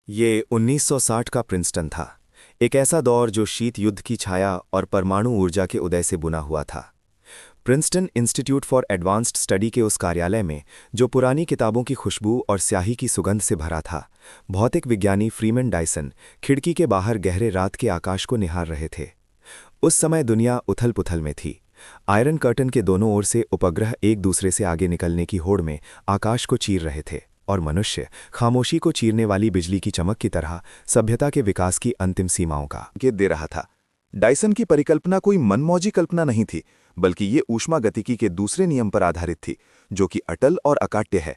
ये 1960 का प्रिंसटन था। एक ऐसा दौर जो शीत युद्ध की छाया और परमाणु ऊर्जा के उदय से बुना हुआ था। Princeton institute for advanced study के उस कार्यालय में, जो पुरानी किताबों की खुशबू और स्याही की सुगंध से भरा था, भौतिक विज्ञानी फ्रीमैन डायसन खिड़की के बाहर गहरे रात के आकाश को निहार रहे थे। उस समय दुनिया उथल-पुथल में थी। आयरन कर्टन के दोनों ओर से उपग्रह एक दूसरे से आगे निकलने की होड़ में आकाश को चीर रहे थे, और मनुष्य खामोशी को चीरने वाली बिजली की चमक की तरह सभ्यता के विकास की अंतिम सीमाओं का संकेत दे रहा था। डायसन की परिकल्पना कोई मनमौजी कल्पना नहीं थी, बल्कि ये ऊष्मागतिकी के दूसरे नियम पर आधारित थी, जो कि अटल और अकाट्य है।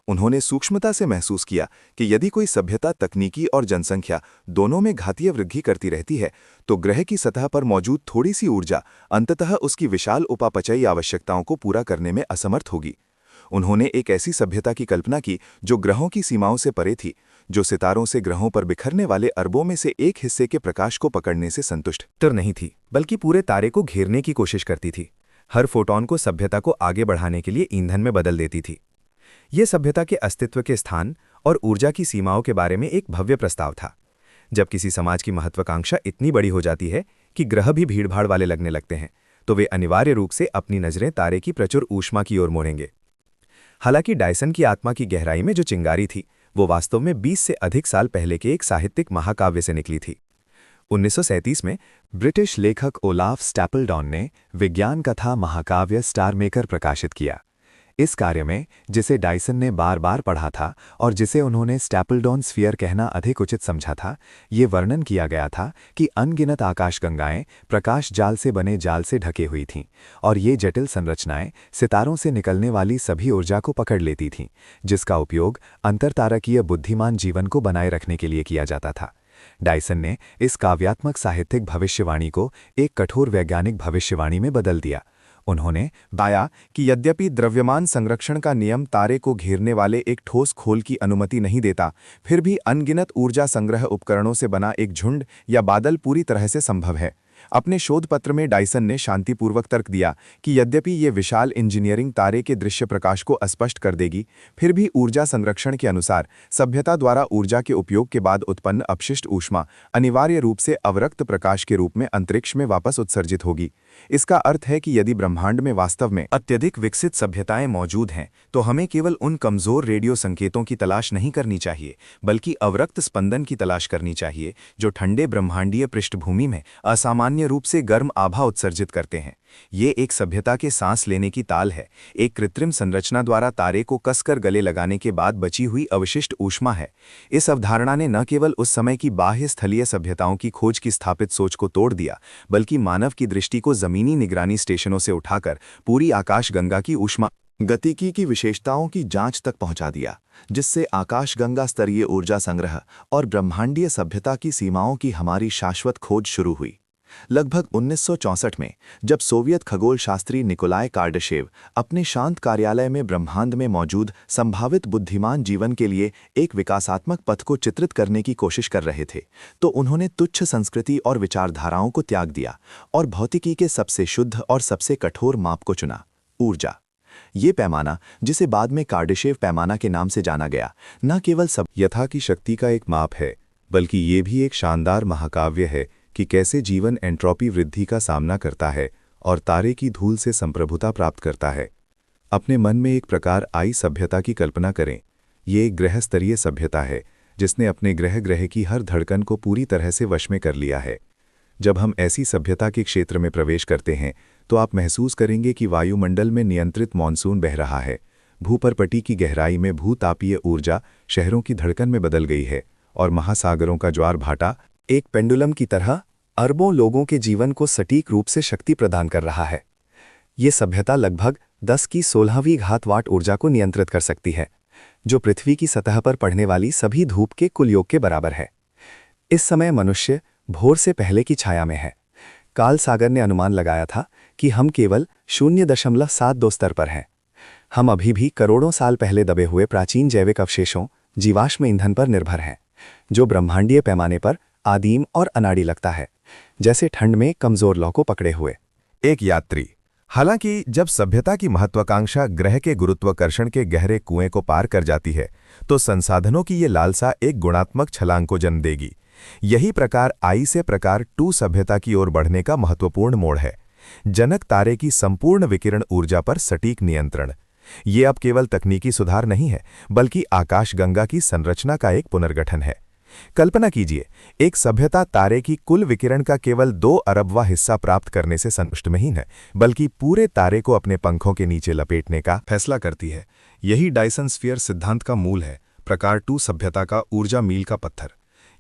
उन्होंने सूक्ष्मता से महसूस किया कि यदि कोई सभ्यता तकनीकी और जनसंख्या दोनों में घातीय वृद्धि करती रहती है, तो ग्रह की सतह पर मौजूद थोड़ी सी ऊर्जा अंततः उसकी विशाल उपापचयी आवश्यकताओं को पूरा करने में असमर्थ होगी। उन्होंने एक ऐसी सभ्यता की कल्पना की जो ग्रहों की सीमाओं से परे थी, जो सितारों से ग्रहों पर बिखरने वाले अरबों में से एक हिस्से के प्रकाश को पकड़ने से संतुष्ट नहीं थी, बल्कि पूरे तारे को घेरने की कोशिश करती थी। हर फोटॉन को सभ्यता को आगे बढ़ाने के लिए ईंधन में बदल देती थी। ये सभ्यता के अस्तित्व के स्थान और ऊर्जा की सीमाओं के बारे में एक भव्य प्रस्ताव था। जब किसी समाज की महत्वाकांक्षा इतनी बड़ी हो जाती है कि ग्रह भी भीड़भाड़ वाले लगने लगते हैं, तो वे अनिवार्य रूप से अपनी नजरें तारे की प्रचुर ऊष्मा की ओर मोड़ेंगे। हालांकि डायसन की आत्मा की गहराई में जो चिंगारी थी, वो वास्तव में 20 से अधिक साल पहले के एक साहित्यिक महाकाव्य से निकली थी। 1937 में ब्रिटिश लेखक ओलाफ स्टैपलडॉन ने विज्ञान कथा महाकाव्य स्टार मेकर प्रकाशित किया। इस कार्य में, जिसे डायसन ने बार बार पढ़ा था और जिसे उन्होंने स्टैपलडॉन स्फीयर कहना अधिक उचित समझा था, ये वर्णन किया गया था कि अनगिनत आकाशगंगाएं प्रकाश जाल से बने जाल से ढके हुई थीं, और ये जटिल संरचनाएं सितारों से निकलने वाली सभी ऊर्जा को पकड़ लेती थीं, जिसका उपयोग अंतरतारकीय बुद्धिमान जीवन को बनाए रखने के लिए किया जाता था। डायसन ने इस काव्यात्मक साहित्यिक भविष्यवाणी को एक कठोर वैज्ञानिक भविष्यवाणी में बदल दिया। उन्होंने बताया कि यद्यपि द्रव्यमान संरक्षण का नियम तारे को घेरने वाले एक ठोस खोल की अनुमति नहीं देता, फिर भी अनगिनत ऊर्जा संग्रह उपकरणों से बना एक झुंड या बादल पूरी तरह से संभव है। अपने शोध पत्र में डायसन ने शांतिपूर्वक तर्क दिया कि यद्यपि ये विशाल इंजीनियरिंग तारे के दृश्य प्रकाश को अस्पष्ट कर देगी, फिर भी ऊर्जा संरक्षण के अनुसार सभ्यता द्वारा ऊर्जा के उपयोग के बाद उत्पन्न अपशिष्ट ऊष्मा अनिवार्य रूप से अवरक्त प्रकाश के रूप में अंतरिक्ष में वापस उत्सर्जित होगी। इसका अर्थ है कि यदि ब्रह्मांड में वास्तव में अत्यधिक विकसित सभ्यताएं मौजूद हैं, तो हमें केवल उन कमजोर रेडियो संकेतों की तलाश नहीं करनी चाहिए, बल्कि अवरक्त स्पंदन की तलाश करनी चाहिए, जो ठंडे ब्रह्मांडीय पृष्ठभूमि में असामान्य रूप से गर्म आभा उत्सर्जित करते हैं। ये एक सभ्यता के सांस लेने की ताल है, एक कृत्रिम संरचना द्वारा तारे को कसकर गले लगाने के बाद बची हुई अवशिष्ट ऊष्मा है। इस अवधारणा ने न केवल उस समय की बाह्य स्थलीय सभ्यताओं की खोज की स्थापित सोच को तोड़ दिया, बल्कि मानव की दृष्टि को जमीनी निगरानी स्टेशनों से उठाकर पूरी आकाशगंगा की ऊष्मा गतिकी की विशेषताओं की जांच तक पहुंचा दिया, जिससे आकाशगंगा स्तरीय ऊर्जा संग्रह और ब्रह्मांडीय सभ्यता की सीमाओं की हमारी शाश्वत खोज शुरू हुई। लगभग 1964 में, जब सोवियत खगोल शास्त्री निकोलाई कार्डाशेव अपने शांत कार्यालय में ब्रह्मांड में मौजूद संभावित बुद्धिमान जीवन के लिए एक विकासात्मक पथ को चित्रित करने की कोशिश कर रहे थे, तो उन्होंने तुच्छ संस्कृति और विचारधाराओं को त्याग दिया और भौतिकी के सबसे शुद्ध और सबसे कठोर माप को चुना, ऊर्जा। ये पैमाना, जिसे बाद में कार्डाशेव पैमाना के नाम से जाना गया, न केवल सभ्यता की शक्ति का एक माप है, बल्कि ये भी एक शानदार महाकाव्य है कि कैसे जीवन एंट्रोपी वृद्धि का सामना करता है और तारे की धूल से संप्रभुता प्राप्त करता है। अपने मन में एक प्रकार आई सभ्यता की कल्पना करें। ये एक ग्रह स्तरीय सभ्यता है, जिसने अपने ग्रह की हर धड़कन को पूरी तरह से वश में कर लिया है। जब हम ऐसी सभ्यता के क्षेत्र में प्रवेश करते हैं, तो आप महसूस करेंगे कि वायुमंडल में नियंत्रित मानसून बह रहा है, भूपरपटी की गहराई में भूतापीय ऊर्जा शहरों की धड़कन में बदल गई है, और महासागरों का ज्वार भाटा एक पेंडुलम की तरह अरबों लोगों के जीवन को सटीक रूप से शक्ति प्रदान कर रहा है। ये सभ्यता लगभग 10 की 16वीं घात वाट ऊर्जा को नियंत्रित कर सकती है, जो पृथ्वी की सतह पर पड़ने वाली सभी धूप के कुल योग के बराबर है। इस समय मनुष्य भोर से पहले की छाया में है। कार्ल सागर ने अनुमान लगाया था कि हम केवल 0.72 स्तर पर हैं। हम अभी भी करोड़ों साल पहले दबे हुए प्राचीन जैविक अवशेषों, जीवाश्म ईंधन पर निर्भर हैं, जो ब्रह्मांडीय पैमाने पर आदिम और अनाड़ी लगता है, जैसे ठंड में कमजोर लौ को पकड़े हुए। एक यात्री हालांकि जब सभ्यता की महत्वाकांक्षा ग्रह के गुरुत्वाकर्षण के गहरे कुएं को पार कर जाती है, तो संसाधनों की ये लालसा एक गुणात्मक छलांग को जन्म देगी। यही प्रकार आई से प्रकार 2 सभ्यता की ओर बढ़ने का महत्वपूर्ण मोड़ है। जनक तारे की संपूर्ण विकिरण ऊर्जा पर सटीक नियंत्रण। ये अब केवल तकनीकी सुधार नहीं है, बल्कि आकाशगंगा की संरचना का एक पुनर्गठन है। कल्पना कीजिए, एक सभ्यता तारे की कुल विकिरण का केवल 2 अरबवां हिस्सा प्राप्त करने से संतुष्ट नहीं है, बल्कि पूरे तारे को अपने पंखों के नीचे लपेटने का फैसला करती है। यही डायसन स्फीयर सिद्धांत का मूल है, प्रकार 2 सभ्यता का ऊर्जा मील का पत्थर।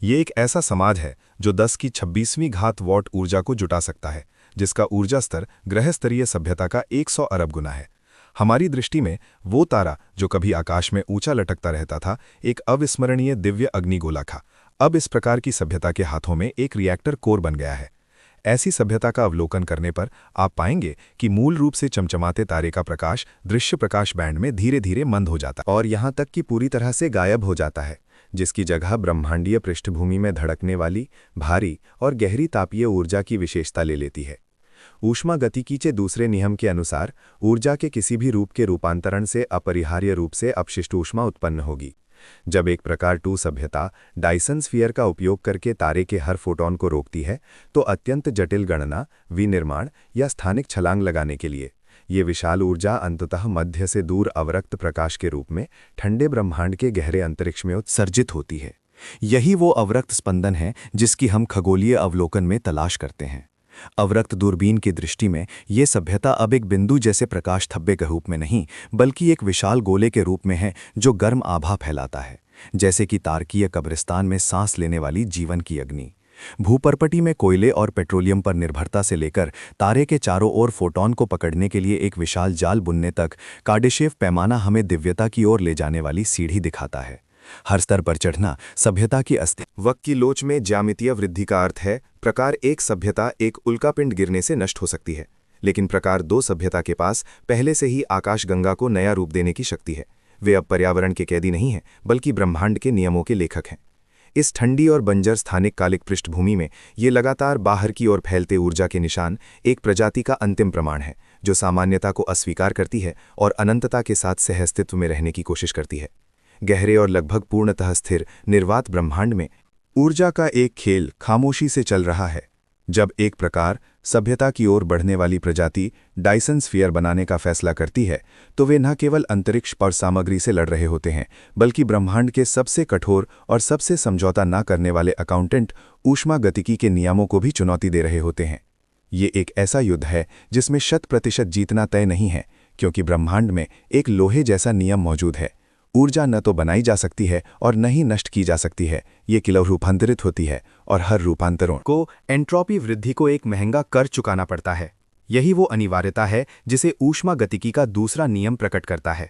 ये एक ऐसा समाज है जो 10 की 26वीं घात वॉट ऊर्जा को जुटा सकता है, जिसका ऊर्जा स्तर ग्रह स्तरीय सभ्यता का 100 अरब गुना है। हमारी दृष्टि में वो तारा जो कभी आकाश में ऊंचा लटकता रहता था, एक अविस्मरणीय दिव्य अग्निगोला था, अब इस प्रकार की सभ्यता के हाथों में एक रिएक्टर कोर बन गया है। ऐसी सभ्यता का अवलोकन करने पर आप पाएंगे कि मूल रूप से चमचमाते तारे का प्रकाश दृश्य प्रकाश बैंड में धीरे धीरे मंद हो जाता है और यहाँ तक कि पूरी तरह से गायब हो जाता है, जिसकी जगह ब्रह्मांडीय पृष्ठभूमि में धड़कने वाली भारी और गहरी तापीय ऊर्जा की विशेषता ले लेती है। ऊष्मा गतिकी के दूसरे नियम के अनुसार ऊर्जा के किसी भी रूप के रूपांतरण से अपरिहार्य रूप से अपशिष्ट ऊष्मा उत्पन्न होगी। जब एक प्रकार 2 सभ्यता डायसन स्फीयर का उपयोग करके तारे के हर फोटॉन को रोकती है, तो अत्यंत जटिल गणना, विनिर्माण या स्थानिक छलांग लगाने के लिए ये विशाल ऊर्जा अंततः मध्य से दूर अवरक्त प्रकाश के रूप में ठंडे ब्रह्मांड के गहरे अंतरिक्ष में उत्सर्जित होती है। यही वो अवरक्त स्पंदन है जिसकी हम खगोलीय अवलोकन में तलाश करते हैं। अवरक्त दूरबीन की दृष्टि में ये सभ्यता अब एक बिंदु जैसे प्रकाश धब्बे के रूप में नहीं, बल्कि एक विशाल गोले के रूप में है जो गर्म आभा फैलाता है, जैसे कि तारकीय कब्रिस्तान में सांस लेने वाली जीवन की अग्नि। भूपर्पटी में कोयले और पेट्रोलियम पर निर्भरता से लेकर तारे के चारों ओर फोटॉन को पकड़ने के लिए एक विशाल जाल बुनने तक कार्डेशेव पैमाना हमें दिव्यता की ओर ले जाने वाली सीढ़ी दिखाता है। हर स्तर पर चढ़ना सभ्यता की वक्त की लोच में ज्यामितीय वृद्धि का अर्थ है प्रकार 1 सभ्यता एक उल्कापिंड गिरने से नष्ट हो सकती है, लेकिन प्रकार 2 सभ्यता के पास पहले से ही आकाशगंगा को नया रूप देने की शक्ति है। वे अब पर्यावरण के कैदी नहीं हैं, बल्कि ब्रह्मांड के नियमों के लेखक हैं। इस ठंडी और बंजर स्थानिक कालिक पृष्ठभूमि में ये लगातार बाहर की ओर फैलते ऊर्जा के निशान एक प्रजाति का अंतिम प्रमाण है, जो सामान्यता को अस्वीकार करती है और अनंतता के साथ सहअस्तित्व में रहने की कोशिश करती है। गहरे और लगभग पूर्णतः स्थिर निर्वात ब्रह्मांड में ऊर्जा का एक खेल खामोशी से चल रहा है। जब एक प्रकार सभ्यता की ओर बढ़ने वाली प्रजाति डायसन स्फीयर बनाने का फैसला करती है, तो वे न केवल अंतरिक्ष पर सामग्री से लड़ रहे होते हैं, बल्कि ब्रह्मांड के सबसे कठोर और सबसे समझौता न करने वाले अकाउंटेंट ऊष्मा गतिकी के नियमों को भी चुनौती दे रहे होते हैं। ये एक ऐसा युद्ध है जिसमें 100% जीतना तय नहीं है, क्योंकि ब्रह्मांड में एक लोहे जैसा नियम मौजूद है। ऊर्जा न तो बनाई जा सकती है और न ही नष्ट की जा सकती है, ये केवल रूपांतरित होती है और हर रूपांतरों को एंट्रोपी वृद्धि को एक महंगा कर चुकाना पड़ता है। यही वो अनिवार्यता है जिसे ऊष्मा गतिकी का दूसरा नियम प्रकट करता है।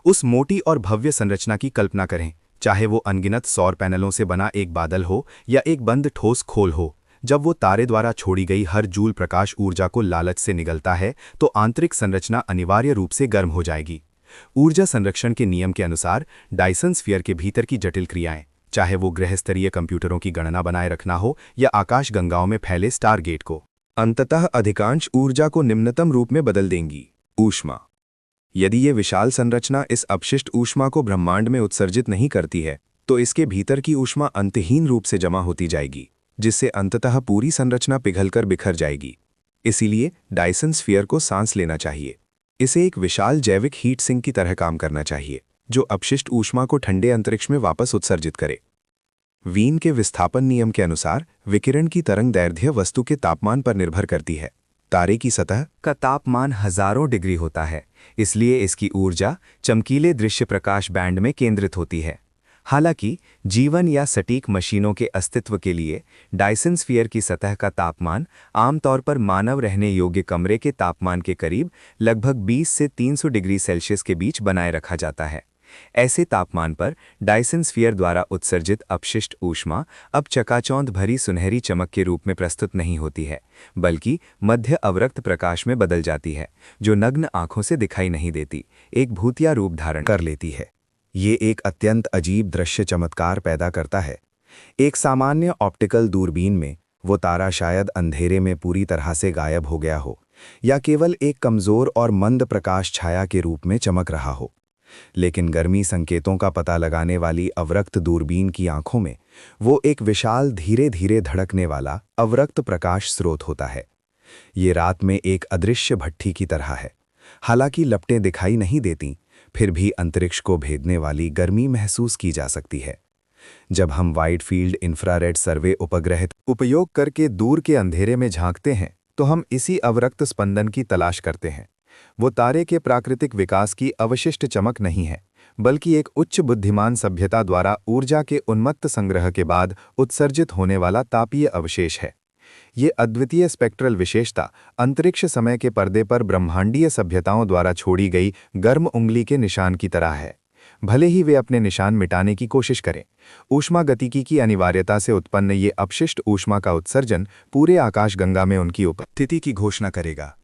उस मोटी और भव्य संरचना की कल्पना करें, चाहे वो अनगिनत सौर पैनलों से बना एक बादल हो या एक बंद ठोस खोल हो। जब वो तारे द्वारा छोड़ी गई हर जूल प्रकाश ऊर्जा को लालच से निगलता है, तो आंतरिक संरचना अनिवार्य रूप से गर्म हो जाएगी। ऊर्जा संरक्षण के नियम के अनुसार डायसन स्फीयर के भीतर की जटिल क्रियाएं, चाहे वो ग्रह स्तरीय कंप्यूटरों की गणना बनाए रखना हो या आकाश गंगाओं में फैले स्टारगेट को, अंततः अधिकांश ऊर्जा को निम्नतम रूप में बदल देंगी, ऊष्मा। यदि ये विशाल संरचना इस अपशिष्ट ऊष्मा को ब्रह्मांड में उत्सर्जित नहीं करती है, तो इसके भीतर की ऊष्मा अंतहीन रूप से जमा होती जाएगी, जिससे अंततः पूरी संरचना पिघलकर बिखर जाएगी। इसीलिए डायसन स्फीयर को सांस लेना चाहिए। इसे एक विशाल जैविक हीट सिंक की तरह काम करना चाहिए, जो अपशिष्ट ऊष्मा को ठंडे अंतरिक्ष में वापस उत्सर्जित करे। वीन के विस्थापन नियम के अनुसार विकिरण की तरंग दैर्ध्य वस्तु के तापमान पर निर्भर करती है। तारे की सतह का तापमान हजारों डिग्री होता है, इसलिए इसकी ऊर्जा चमकीले दृश्य प्रकाश बैंड में केंद्रित होती है। हालांकि जीवन या सटीक मशीनों के अस्तित्व के लिए डायसन स्फीयर की सतह का तापमान आमतौर पर मानव रहने योग्य कमरे के तापमान के करीब लगभग 20 से 300 डिग्री सेल्सियस के बीच बनाए रखा जाता है। ऐसे तापमान पर डायसन स्फीयर द्वारा उत्सर्जित अपशिष्ट ऊष्मा अब चकाचौंध भरी सुनहरी चमक के रूप में प्रस्तुत नहीं होती है, बल्कि मध्य अवरक्त प्रकाश में बदल जाती है, जो नग्न आंखों से दिखाई नहीं देती, एक भूतिया रूप धारण कर लेती है। ये एक अत्यंत अजीब दृश्य चमत्कार पैदा करता है। एक सामान्य ऑप्टिकल दूरबीन में वो तारा शायद अंधेरे में पूरी तरह से गायब हो गया हो, या केवल एक कमजोर और मंद प्रकाश छाया के रूप में चमक रहा हो। लेकिन गर्मी संकेतों का पता लगाने वाली अवरक्त दूरबीन की आंखों में वो एक विशाल धीरे धीरे धड़कने वाला अवरक्त प्रकाश स्रोत होता है। ये रात में एक अदृश्य भट्ठी की तरह है। हालांकि लपटें दिखाई नहीं देती, फिर भी अंतरिक्ष को भेदने वाली गर्मी महसूस की जा सकती है। जब हम वाइड फील्ड इंफ्रारेड सर्वे उपग्रह उपयोग करके दूर के अंधेरे में झांकते हैं तो हम इसी अवरक्त स्पंदन की तलाश करते हैं। वो तारे के प्राकृतिक विकास की अवशिष्ट चमक नहीं है, बल्कि एक उच्च बुद्धिमान सभ्यता द्वारा ऊर्जा के उन्मत्त संग्रह के बाद उत्सर्जित होने वाला तापीय अवशेष है। ये अद्वितीय स्पेक्ट्रल विशेषता अंतरिक्ष समय के पर्दे पर ब्रह्मांडीय सभ्यताओं द्वारा छोड़ी गई गर्म उंगली के निशान की तरह है। भले ही वे अपने निशान मिटाने की कोशिश करें, ऊष्मागतिकी की अनिवार्यता से उत्पन्न ये अपशिष्ट ऊष्मा का उत्सर्जन पूरे आकाशगंगा में उनकी उपस्थिति की घोषणा करेगा।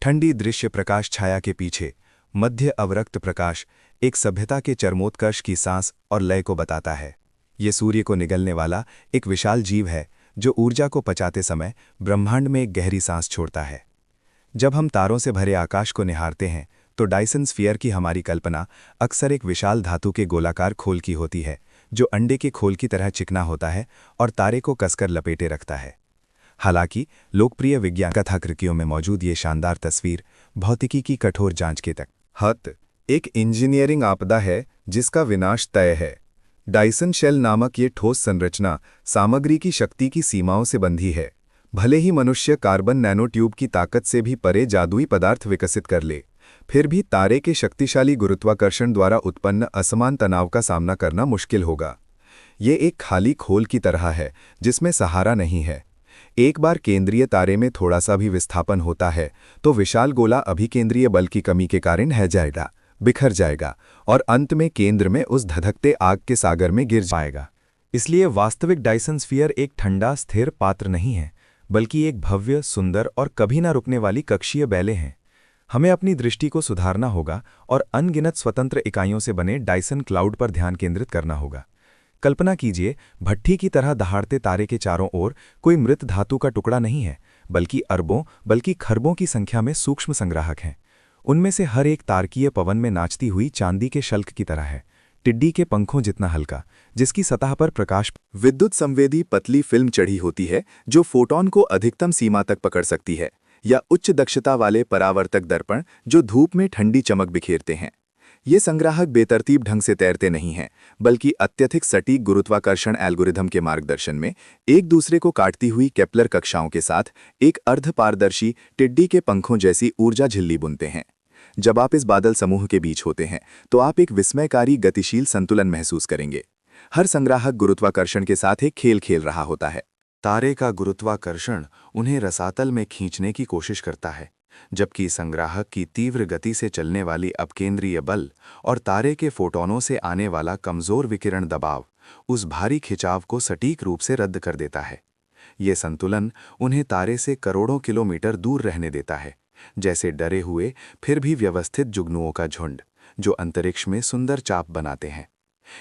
ठंडी दृश्य प्रकाश छाया के पीछे मध्य अवरक्त प्रकाश एक सभ्यता के चरमोत्कर्ष की सांस और लय को बताता है। ये सूर्य को निगलने वाला एक विशाल जीव है जो ऊर्जा को पचाते समय ब्रह्मांड में एक गहरी सांस छोड़ता है। जब हम तारों से भरे आकाश को निहारते हैं तो डायसन स्फीयर की हमारी कल्पना अक्सर एक विशाल धातु के गोलाकार खोल की होती है जो अंडे के खोल की तरह चिकना होता है और तारे को कसकर लपेटे रखता है। हालांकि लोकप्रिय विज्ञान कथाकृतियों में मौजूद ये शानदार तस्वीर भौतिकी की कठोर जांच के तहत एक इंजीनियरिंग आपदा है जिसका विनाश तय है। डायसन शेल नामक ये ठोस संरचना सामग्री की शक्ति की सीमाओं से बंधी है। भले ही मनुष्य कार्बन नैनो ट्यूब की ताकत से भी परे जादुई पदार्थ विकसित कर ले, फिर भी तारे के शक्तिशाली गुरुत्वाकर्षण द्वारा उत्पन्न असमान तनाव का सामना करना मुश्किल होगा। ये एक खाली खोल की तरह है जिसमें सहारा नहीं है। एक बार केंद्रीय तारे में थोड़ा सा भी विस्थापन होता है तो विशाल गोला अभिकेंद्रीय बल की कमी के कारण हिल जाएगा, बिखर जाएगा और अंत में केंद्र में उस धधकते आग के सागर में गिर जाएगा। इसलिए वास्तविक डायसन स्फीयर एक ठंडा स्थिर पात्र नहीं है, बल्कि एक भव्य, सुंदर और कभी ना रुकने वाली कक्षीय बैले हैं। हमें अपनी दृष्टि को सुधारना होगा और अनगिनत स्वतंत्र इकाइयों से बने डायसन क्लाउड पर ध्यान केंद्रित करना होगा। कल्पना कीजिए, भट्ठी की तरह दहाड़ते तारे के चारों ओर कोई मृत धातु का टुकड़ा नहीं है, बल्कि अरबों बल्कि खरबों की संख्या में सूक्ष्म संग्राहक हैं। उनमें से हर एक तारकीय पवन में नाचती हुई चांदी के शल्क की तरह है, टिड्डी के पंखों जितना हल्का, जिसकी सतह पर प्रकाश विद्युत संवेदी पतली फिल्म चढ़ी होती है जो फोटॉन को अधिकतम सीमा तक पकड़ सकती है, या उच्च दक्षता वाले परावर्तक दर्पण जो धूप में ठंडी चमक बिखेरते हैं। ये संग्राहक बेतरतीब ढंग से तैरते नहीं हैं, बल्कि अत्यधिक सटीक गुरुत्वाकर्षण एल्गोरिथम के मार्गदर्शन में एक दूसरे को काटती हुई केप्लर कक्षाओं के साथ एक अर्धपारदर्शी टिड्डी के पंखों जैसी ऊर्जा झिल्ली बुनते हैं। जब आप इस बादल समूह के बीच होते हैं तो आप एक विस्मयकारी गतिशील संतुलन महसूस करेंगे। हर संग्राहक गुरुत्वाकर्षण के साथ एक खेल खेल रहा होता है। तारे का गुरुत्वाकर्षण उन्हें रसातल में खींचने की कोशिश करता है, जबकि संग्राहक की तीव्र गति से चलने वाली अपकेंद्रीय बल और तारे के फोटोनों से आने वाला कमजोर विकिरण दबाव उस भारी खिंचाव को सटीक रूप से रद्द कर देता है। ये संतुलन उन्हें तारे से करोड़ों किलोमीटर दूर रहने देता है, जैसे डरे हुए फिर भी व्यवस्थित जुगनुओं का झुंड जो अंतरिक्ष में सुंदर चाप बनाते हैं।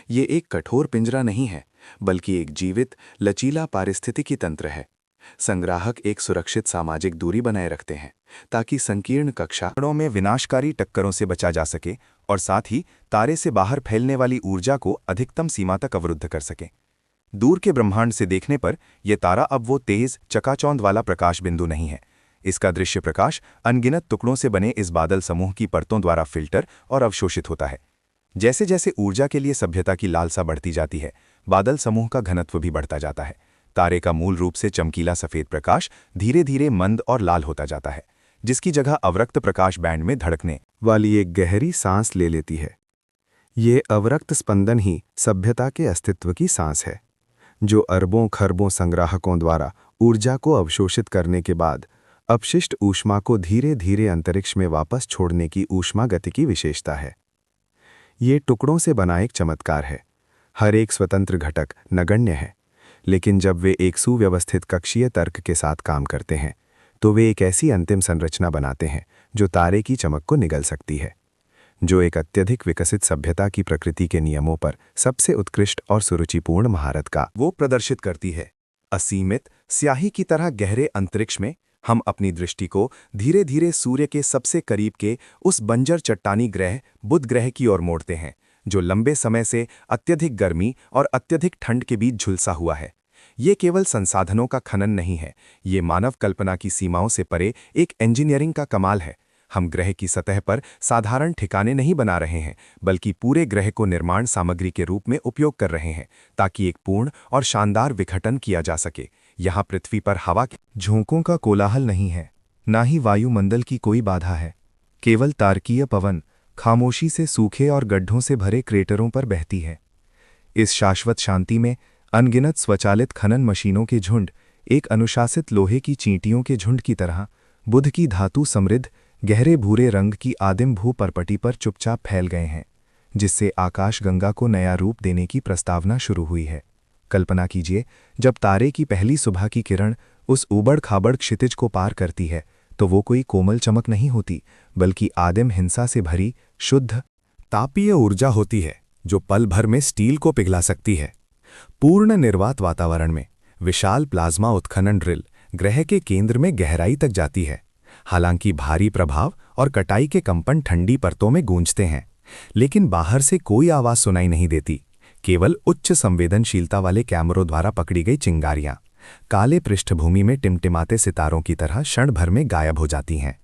ये एक कठोर पिंजरा नहीं है, बल्कि एक जीवित, लचीला पारिस्थितिकी तंत्र है। संग्राहक एक सुरक्षित सामाजिक दूरी बनाए रखते हैं ताकि संकीर्ण कक्षाओं में विनाशकारी टक्करों से बचा जा सके और साथ ही तारे से बाहर फैलने वाली ऊर्जा को अधिकतम सीमा तक अवरुद्ध कर सकें। दूर के ब्रह्मांड से देखने पर यह तारा अब वो तेज, चकाचौंध वाला प्रकाश बिंदु नहीं है। इसका दृश्य प्रकाश अनगिनत टुकड़ों से बने इस बादल समूह की परतों द्वारा फिल्टर और अवशोषित होता है। जैसे जैसे ऊर्जा के लिए सभ्यता की लालसा बढ़ती जाती है, बादल समूह का घनत्व भी बढ़ता जाता है। तारे का मूल रूप से चमकीला सफेद प्रकाश धीरे धीरे मंद और लाल होता जाता है, जिसकी जगह अवरक्त प्रकाश बैंड में धड़कने वाली एक गहरी सांस ले लेती है। ये अवरक्त स्पंदन ही सभ्यता के अस्तित्व की सांस है, जो अरबों खरबों संग्राहकों द्वारा ऊर्जा को अवशोषित करने के बाद अपशिष्ट ऊष्मा को धीरे धीरे अंतरिक्ष में वापस छोड़ने की ऊष्मागतिकी विशेषता है। ये टुकड़ों से बना एक चमत्कार है। हर एक स्वतंत्र घटक नगण्य है, लेकिन जब वे एक सुव्यवस्थित कक्षीय तर्क के साथ काम करते हैं तो वे एक ऐसी अंतिम संरचना बनाते हैं जो तारे की चमक को निगल सकती है, जो एक अत्यधिक विकसित सभ्यता की प्रकृति के नियमों पर सबसे उत्कृष्ट और सुरुचिपूर्ण महारत का वो प्रदर्शित करती है। असीमित स्याही की तरह गहरे अंतरिक्ष में हम अपनी दृष्टि को धीरे धीरे सूर्य के सबसे करीब के उस बंजर चट्टानी ग्रह बुध ग्रह की ओर मोड़ते हैं, जो लंबे समय से अत्यधिक गर्मी और अत्यधिक ठंड के बीच झुलसा हुआ है। ये केवल संसाधनों का खनन नहीं है, ये मानव कल्पना की सीमाओं से परे एक इंजीनियरिंग का कमाल है। हम ग्रह की सतह पर साधारण ठिकाने नहीं बना रहे हैं, बल्कि पूरे ग्रह को निर्माण सामग्री के रूप में उपयोग कर रहे हैं, ताकि एक पूर्ण और शानदार विघटन किया जा सके। यहाँ पृथ्वी पर हवा के झोंकों का कोलाहल नहीं है, ना ही वायुमंडल की कोई बाधा है। केवल तारकीय पवन खामोशी से सूखे और गड्ढों से भरे क्रेटरों पर बहती है। इस शाश्वत शांति में अनगिनत स्वचालित खनन मशीनों के झुंड, एक अनुशासित लोहे की चींटियों के झुंड की तरह, बुध की धातु समृद्ध गहरे भूरे रंग की आदिम भूपरपटी पर चुपचाप फैल गए हैं, जिससे आकाशगंगा को नया रूप देने की प्रस्तावना शुरू हुई है। कल्पना कीजिए, जब तारे की पहली सुबह की किरण उस ऊबड़-खाबड़ क्षितिज को पार करती है, तो वो कोई कोमल चमक नहीं होती, बल्कि आदिम हिंसा से भरी शुद्ध तापीय ऊर्जा होती है, जो पल भर में स्टील को पिघला सकती है। पूर्ण निर्वात वातावरण में विशाल प्लाज्मा उत्खनन ड्रिल ग्रह के केंद्र में गहराई तक जाती है। हालांकि भारी प्रभाव और कटाई के कंपन ठंडी परतों में गूंजते हैं, लेकिन बाहर से कोई आवाज सुनाई नहीं देती। केवल उच्च संवेदनशीलता वाले कैमरों द्वारा पकड़ी गई चिंगारियां काले पृष्ठभूमि में टिमटिमाते सितारों की तरह क्षण भर में गायब हो जाती हैं।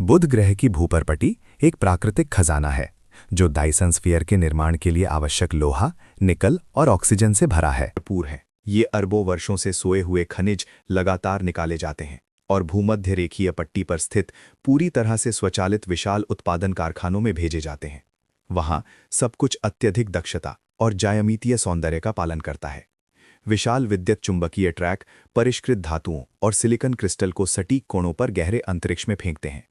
बुध ग्रह की भूपरपटी एक प्राकृतिक खजाना है, जो डायसन स्फीयर के निर्माण के लिए आवश्यक लोहा, निकल और ऑक्सीजन से भरा है। ये अरबों वर्षों से सोए हुए खनिज लगातार निकाले जाते हैं और भूमध्य रेखीय पट्टी पर स्थित पूरी तरह से स्वचालित विशाल उत्पादन कारखानों में भेजे जाते हैं। वहां सब कुछ अत्यधिक दक्षता और ज्यामितीय सौंदर्य का पालन करता है। विशाल विद्युत चुंबकीय ट्रैक परिष्कृत धातुओं और सिलिकॉन क्रिस्टल को सटीक कोणों पर गहरे अंतरिक्ष में फेंकते हैं,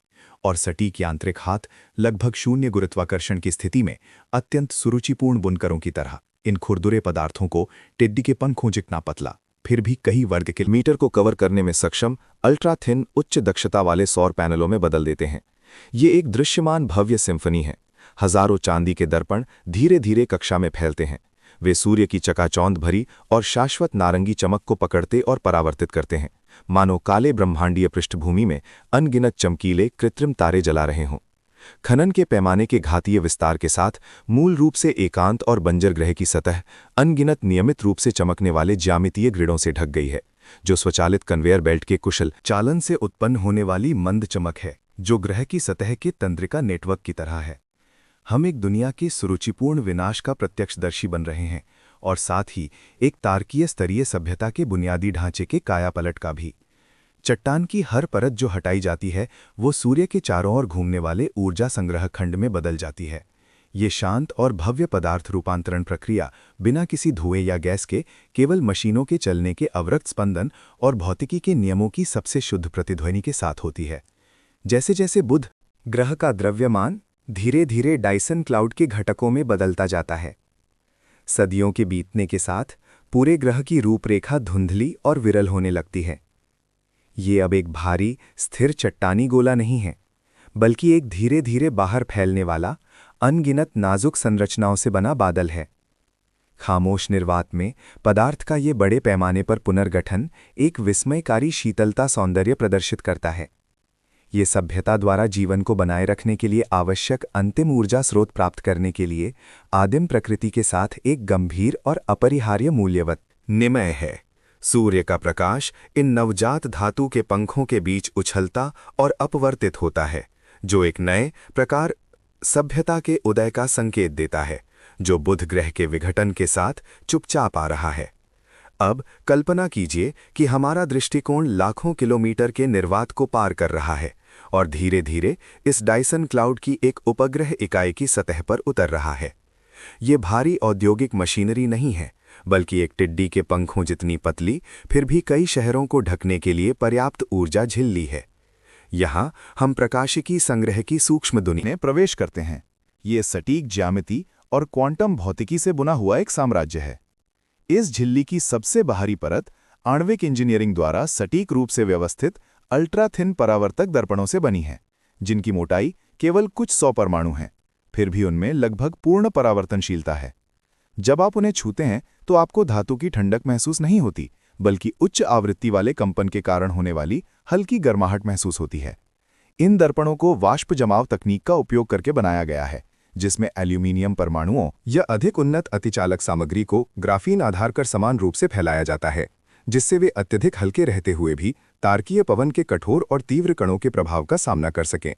और सटीक यांत्रिक हाथ लगभग शून्य गुरुत्वाकर्षण की स्थिति में अत्यंत सुरुचिपूर्ण बुनकरों की तरह इन खुरदुरे पदार्थों को टिड्डी के पंखों जितना पतला, फिर भी कई वर्ग किलोमीटर को कवर करने में सक्षम अल्ट्रा थिन उच्च दक्षता वाले सौर पैनलों में बदल देते हैं। ये एक दृश्यमान भव्य सिम्फनी है। हजारों चांदी के दर्पण धीरे धीरे कक्षा में फैलते हैं। वे सूर्य की चकाचौंध भरी और शाश्वत नारंगी चमक को पकड़ते और परावर्तित करते हैं, मानो काले ब्रह्मांडीय पृष्ठभूमि में अनगिनत चमकीले कृत्रिम तारे जला रहे हों। खनन के पैमाने के घातीय विस्तार के साथ मूल रूप से एकांत और बंजर ग्रह की सतह अनगिनत नियमित रूप से चमकने वाले ज्यामितीय ग्रिडों से ढक गई है, जो स्वचालित कन्वेयर बेल्ट के कुशल चालन से उत्पन्न होने वाली मंद चमक है, जो ग्रह की सतह के तंत्रिका नेटवर्क की तरह है। हम एक दुनिया के सुरुचिपूर्ण विनाश का प्रत्यक्षदर्शी बन रहे हैं, और साथ ही एक तार्कीय स्तरीय सभ्यता के बुनियादी ढांचे के कायापलट का भी। चट्टान की हर परत जो हटाई जाती है, वो सूर्य के चारों ओर घूमने वाले ऊर्जा संग्रह खंड में बदल जाती है। ये शांत और भव्य पदार्थ रूपांतरण प्रक्रिया बिना किसी धुएं या गैस के, केवल मशीनों के चलने के अवरक्त स्पंदन और भौतिकी के नियमों की सबसे शुद्ध प्रतिध्वनि के साथ होती है। जैसे जैसे बुध ग्रह का द्रव्यमान धीरे धीरे डायसन क्लाउड के घटकों में बदलता जाता है, सदियों के बीतने के साथ पूरे ग्रह की रूपरेखा धुंधली और विरल होने लगती है। ये अब एक भारी स्थिर चट्टानी गोला नहीं है, बल्कि एक धीरे धीरे बाहर फैलने वाला अनगिनत नाजुक संरचनाओं से बना बादल है। खामोश निर्वात में पदार्थ का ये बड़े पैमाने पर पुनर्गठन एक विस्मयकारी शीतलता सौंदर्य प्रदर्शित करता है। ये सभ्यता द्वारा जीवन को बनाए रखने के लिए आवश्यक अंतिम ऊर्जा स्रोत प्राप्त करने के लिए आदिम प्रकृति के साथ एक गंभीर और अपरिहार्य मूल्यवत निमय है। सूर्य का प्रकाश इन नवजात धातु के पंखों के बीच उछलता और अपवर्तित होता है, जो एक नए प्रकार सभ्यता के उदय का संकेत देता है, जो बुध ग्रह के विघटन के साथ चुपचाप आ रहा है। अब कल्पना कीजिए कि हमारा दृष्टिकोण लाखों किलोमीटर के निर्वात को पार कर रहा है और धीरे धीरे इस डायसन क्लाउड की एक उपग्रह इकाई की सतह पर उतर रहा है। ये भारी औद्योगिक मशीनरी नहीं है, बल्कि एक टिड्डी के पंखों जितनी पतली, फिर भी कई शहरों को ढकने के लिए पर्याप्त ऊर्जा झिल्ली है। यहाँ हम प्रकाशिकी संग्रह की सूक्ष्म दुनिया में प्रवेश करते हैं। ये सटीक ज्यामिति और क्वांटम भौतिकी से बुना हुआ एक साम्राज्य है। इस झिल्ली की सबसे बाहरी परत आणविक इंजीनियरिंग द्वारा सटीक रूप से व्यवस्थित अल्ट्रा थिन परावर्तक दर्पणों से बनी है, जिनकी मोटाई केवल कुछ 100 परमाणु हैं, फिर भी उनमें लगभग पूर्ण परावर्तनशीलता है। जब आप उन्हें छूते हैं तो आपको धातु की ठंडक महसूस नहीं होती, बल्कि उच्च आवृत्ति वाले कंपन के कारण होने वाली हल्की गर्माहट महसूस होती है। इन दर्पणों को वाष्प जमाव तकनीक का उपयोग करके बनाया गया है, जिसमें एल्यूमीनियम परमाणुओं या अधिक उन्नत अतिचालक सामग्री को ग्राफीन आधार कर समान रूप से फैलाया जाता है, जिससे वे अत्यधिक हल्के रहते हुए भी तारकीय पवन के कठोर और तीव्र कणों के प्रभाव का सामना कर सकें।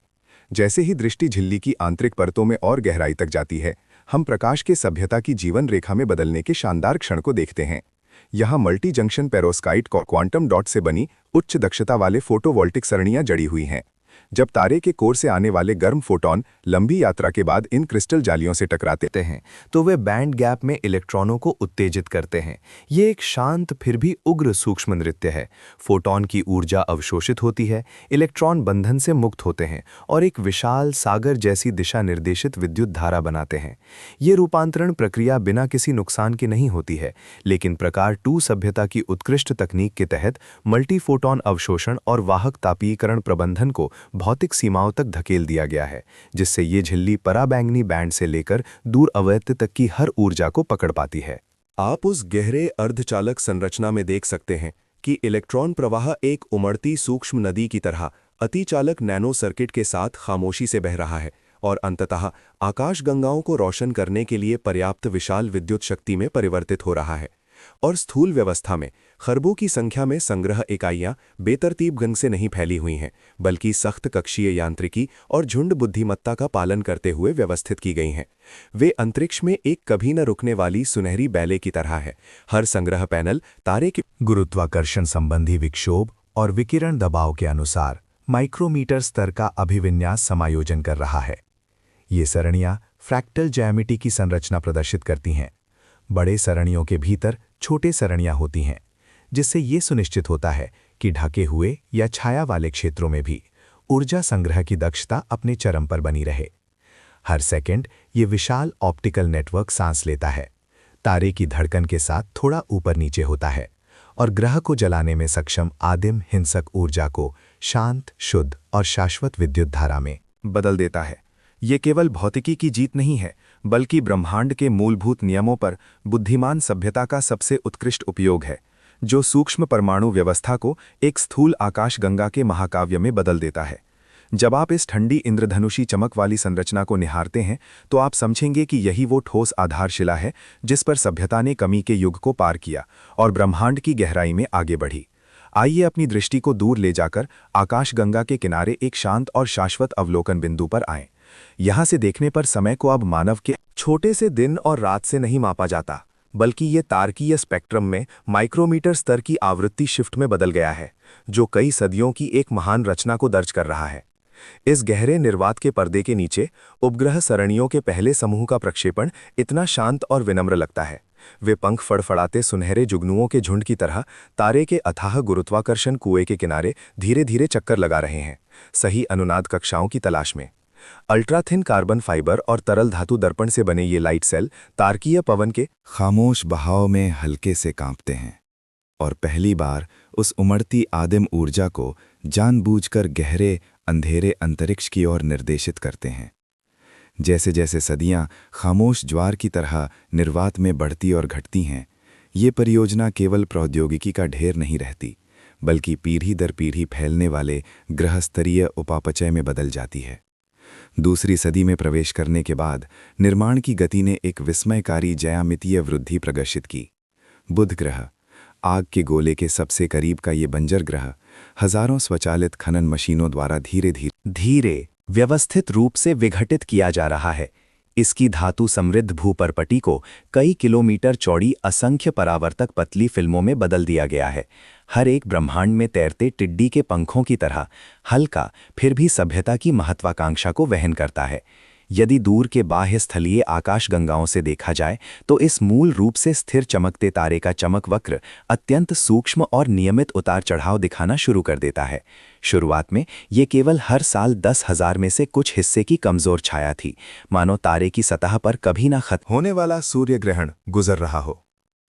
जैसे ही दृष्टि झिल्ली की आंतरिक परतों में और गहराई तक जाती है, हम प्रकाश के सभ्यता की जीवन रेखा में बदलने के शानदार क्षण को देखते हैं। यहाँ मल्टी जंक्शन पेरोस्काइट क्वांटम डॉट से बनी उच्च दक्षता वाले फोटोवोल्टिक सरणियां जड़ी हुई हैं। जब तारे के कोर से आने वाले गर्म फोटॉन लंबी यात्रा के बाद इन क्रिस्टल जालियों से टकराते हैं तो वे बैंड गैप में इलेक्ट्रॉनों को उत्तेजित करते हैं। ये एक शांत फिर भी उग्र सूक्ष्म नृत्य है। फोटॉन की ऊर्जा अवशोषित होती है, इलेक्ट्रॉन बंधन से मुक्त होते हैं और एक विशाल सागर जैसी दिशा निर्देशित विद्युत धारा बनाते हैं। ये रूपांतरण प्रक्रिया बिना किसी नुकसान के नहीं होती है, लेकिन प्रकार 2 सभ्यता की उत्कृष्ट तकनीक के तहत मल्टीफोटॉन अवशोषण और वाहक तापीकरण प्रबंधन को भौतिक सीमाओं तक धकेल दिया गया है, जिससे ये झिल्ली पराबैंगनी बैंड से लेकर दूर अवैध तक की हर ऊर्जा को पकड़ पाती है। आप उस गहरे अर्धचालक संरचना में देख सकते हैं कि इलेक्ट्रॉन प्रवाह एक उमड़ती सूक्ष्म नदी की तरह अतिचालक नैनो सर्किट के साथ खामोशी से बह रहा है और अंततः आकाशगंगाओं को रोशन करने के लिए पर्याप्त विशाल विद्युत शक्ति में परिवर्तित हो रहा है। और स्थूल व्यवस्था में खरबों की संख्या में संग्रह इकाइयां बेतरतीब ढंग से नहीं फैली हुई हैं, बल्कि सख्त कक्षीय यांत्रिकी और झुंड बुद्धिमत्ता का पालन करते हुए व्यवस्थित की गई हैं। वे अंतरिक्ष में एक कभी न रुकने वाली सुनहरी बैले की तरह है। हर संग्रह पैनल तारे के गुरुत्वाकर्षण संबंधी विक्षोभ और विकिरण दबाव के अनुसार माइक्रोमीटर स्तर का अभिविन्यास समायोजन कर रहा है। ये सरणियां फ्रैक्टल ज्यामिति की संरचना प्रदर्शित करती हैं। बड़े सरणियों के भीतर छोटे सरणियां होती हैं, जिससे ये सुनिश्चित होता है कि ढके हुए या छाया वाले क्षेत्रों में भी ऊर्जा संग्रह की दक्षता अपने चरम पर बनी रहे। हर सेकंड ये विशाल ऑप्टिकल नेटवर्क सांस लेता है, तारे की धड़कन के साथ थोड़ा ऊपर नीचे होता है और ग्रह को जलाने में सक्षम आदिम हिंसक ऊर्जा को शांत, शुद्ध और शाश्वत विद्युत धारा में बदल देता है। ये केवल भौतिकी की जीत नहीं है, बल्कि ब्रह्मांड के मूलभूत नियमों पर बुद्धिमान सभ्यता का सबसे उत्कृष्ट उपयोग है, जो सूक्ष्म परमाणु व्यवस्था को एक स्थूल आकाशगंगा के महाकाव्य में बदल देता है। जब आप इस ठंडी इंद्रधनुषी चमक वाली संरचना को निहारते हैं तो आप समझेंगे कि यही वो ठोस आधारशिला है जिस पर सभ्यता ने कमी के युग को पार किया और ब्रह्मांड की गहराई में आगे बढ़ी। आइए अपनी दृष्टि को दूर ले जाकर आकाशगंगा के किनारे एक शांत और शाश्वत अवलोकन बिंदु पर आएं। यहाँ से देखने पर समय को अब मानव के छोटे से दिन और रात से नहीं मापा जाता, बल्कि ये तारकीय स्पेक्ट्रम में माइक्रोमीटर स्तर की आवृत्ति शिफ्ट में बदल गया है, जो कई सदियों की एक महान रचना को दर्ज कर रहा है। इस गहरे निर्वात के पर्दे के नीचे उपग्रह सरणियों के पहले समूह का प्रक्षेपण इतना शांत और विनम्र लगता है। वे पंख फड़फड़ाते सुनहरे जुगनुओं के झुंड की तरह तारे के अथाह गुरुत्वाकर्षण कुएं के किनारे धीरे धीरे चक्कर लगा रहे हैं, सही अनुनाद कक्षाओं की तलाश में। अल्ट्राथिन कार्बन फाइबर और तरल धातु दर्पण से बने ये लाइट सेल तारकीय पवन के खामोश बहाव में हल्के से कांपते हैं और पहली बार उस उमड़ती आदिम ऊर्जा को जानबूझकर गहरे अंधेरे अंतरिक्ष की ओर निर्देशित करते हैं। जैसे जैसे सदियां खामोश ज्वार की तरह निर्वात में बढ़ती और घटती हैं, ये परियोजना केवल प्रौद्योगिकी का ढेर नहीं रहती, बल्कि पीढ़ी दर पीढ़ी फैलने वाले ग्रहस्तरीय उपापचय में बदल जाती है। दूसरी सदी में प्रवेश करने के बाद निर्माण की गति ने एक विस्मयकारी ज्यामितीय वृद्धि प्रदर्शित की। बुध ग्रह, आग के गोले के सबसे करीब का ये बंजर ग्रह, हजारों स्वचालित खनन मशीनों द्वारा धीरे धीरे व्यवस्थित रूप से विघटित किया जा रहा है। इसकी धातु समृद्ध भूपरपटी को कई किलोमीटर चौड़ी असंख्य परावर्तक पतली फिल्मों में बदल दिया गया है। हर एक ब्रह्मांड में तैरते टिड्डी के पंखों की तरह हल्का फिर भी सभ्यता की महत्वाकांक्षा को वहन करता है। यदि दूर के बाह्य स्थलीय आकाशगंगाओं से देखा जाए तो इस मूल रूप से स्थिर चमकते तारे का चमक वक्र अत्यंत सूक्ष्म और नियमित उतार चढ़ाव दिखाना शुरू कर देता है। शुरुआत में ये केवल हर साल 10,000 में से कुछ हिस्से की कमजोर छाया थी, मानो तारे की सतह पर कभी ना खत्म होने वाला सूर्य ग्रहण गुजर रहा हो।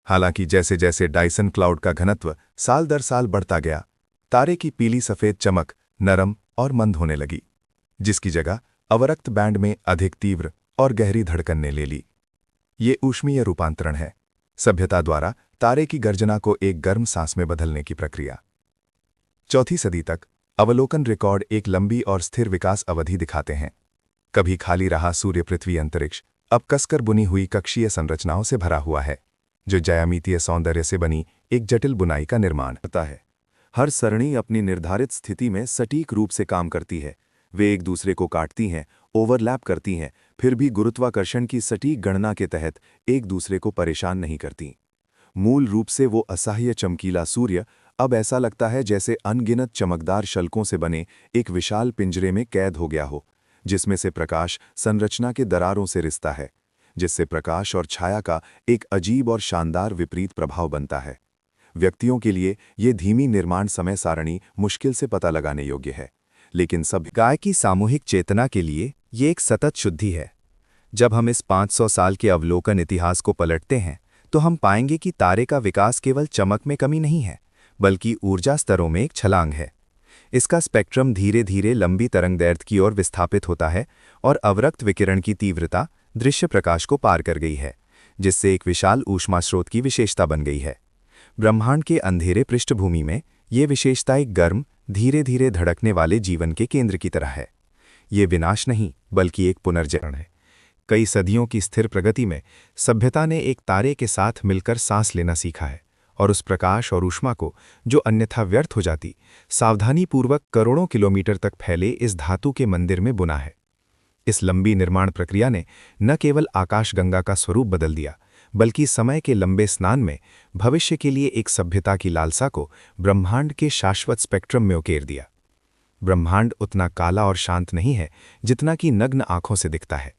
हालांकि जैसे जैसे डायसन क्लाउड का घनत्व साल दर साल बढ़ता गया, तारे की पीली सफेद चमक नरम और मंद होने लगी, जिसकी जगह अवरक्त बैंड में अधिक तीव्र और गहरी धड़कन ने ले ली। ये ऊष्मीय रूपांतरण है, सभ्यता द्वारा तारे की गर्जना को एक गर्म सांस में बदलने की प्रक्रिया। 4वीं सदी तक अवलोकन रिकॉर्ड एक लंबी और स्थिर विकास अवधि दिखाते हैं। कभी खाली रहा सूर्य पृथ्वी अंतरिक्ष अब कसकर बुनी हुई कक्षीय संरचनाओं से भरा हुआ है, जो ज्यामितीय सौंदर्य से बनी एक जटिल बुनाई का निर्माण करता है। हर सरणी अपनी निर्धारित स्थिति में सटीक रूप से काम करती है। वे एक दूसरे को काटती हैं, ओवरलैप करती हैं, फिर भी गुरुत्वाकर्षण की सटीक गणना के तहत एक दूसरे को परेशान नहीं करती। मूल रूप से वो असह्य चमकीला सूर्य अब ऐसा लगता है जैसे अनगिनत चमकदार शल्कों से बने एक विशाल पिंजरे में कैद हो गया हो, जिसमें से प्रकाश संरचना के दरारों से रिसता है, जिससे प्रकाश और छाया का एक अजीब और शानदार विपरीत प्रभाव बनता है। व्यक्तियों के लिए ये धीमी निर्माण समय सारणी मुश्किल से पता लगाने योग्य है, लेकिन गाय की सामूहिक चेतना के लिए ये एक सतत शुद्धि है। जब हम इस 500 साल के अवलोकन इतिहास को पलटते हैं तो हम पाएंगे कि तारे का विकास केवल चमक में कमी नहीं है, बल्कि ऊर्जा स्तरों में एक छलांग है। इसका स्पेक्ट्रम धीरे धीरे लंबी तरंगदैर्घ्य की ओर विस्थापित होता है और अवरक्त विकिरण की तीव्रता दृश्य प्रकाश को पार कर गई है, जिससे एक विशाल ऊष्मा स्रोत की विशेषता बन गई है। ब्रह्मांड के अंधेरे पृष्ठभूमि में ये विशेषता एक गर्म, धीरे धीरे धड़कने वाले जीवन के केंद्र की तरह है। ये विनाश नहीं, बल्कि एक पुनर्जनन है। कई सदियों की स्थिर प्रगति में सभ्यता ने एक तारे के साथ मिलकर सांस लेना सीखा है और उस प्रकाश और ऊष्मा को, जो अन्यथा व्यर्थ हो जाती, सावधानीपूर्वक करोड़ों किलोमीटर तक फैले इस धातु के मंदिर में बुना है। इस लंबी निर्माण प्रक्रिया ने न केवल आकाशगंगा का स्वरूप बदल दिया, बल्कि समय के लंबे स्नान में भविष्य के लिए एक सभ्यता की लालसा को ब्रह्मांड के शाश्वत स्पेक्ट्रम में उकेर दिया। ब्रह्मांड उतना काला और शांत नहीं है जितना कि नग्न आंखों से दिखता है।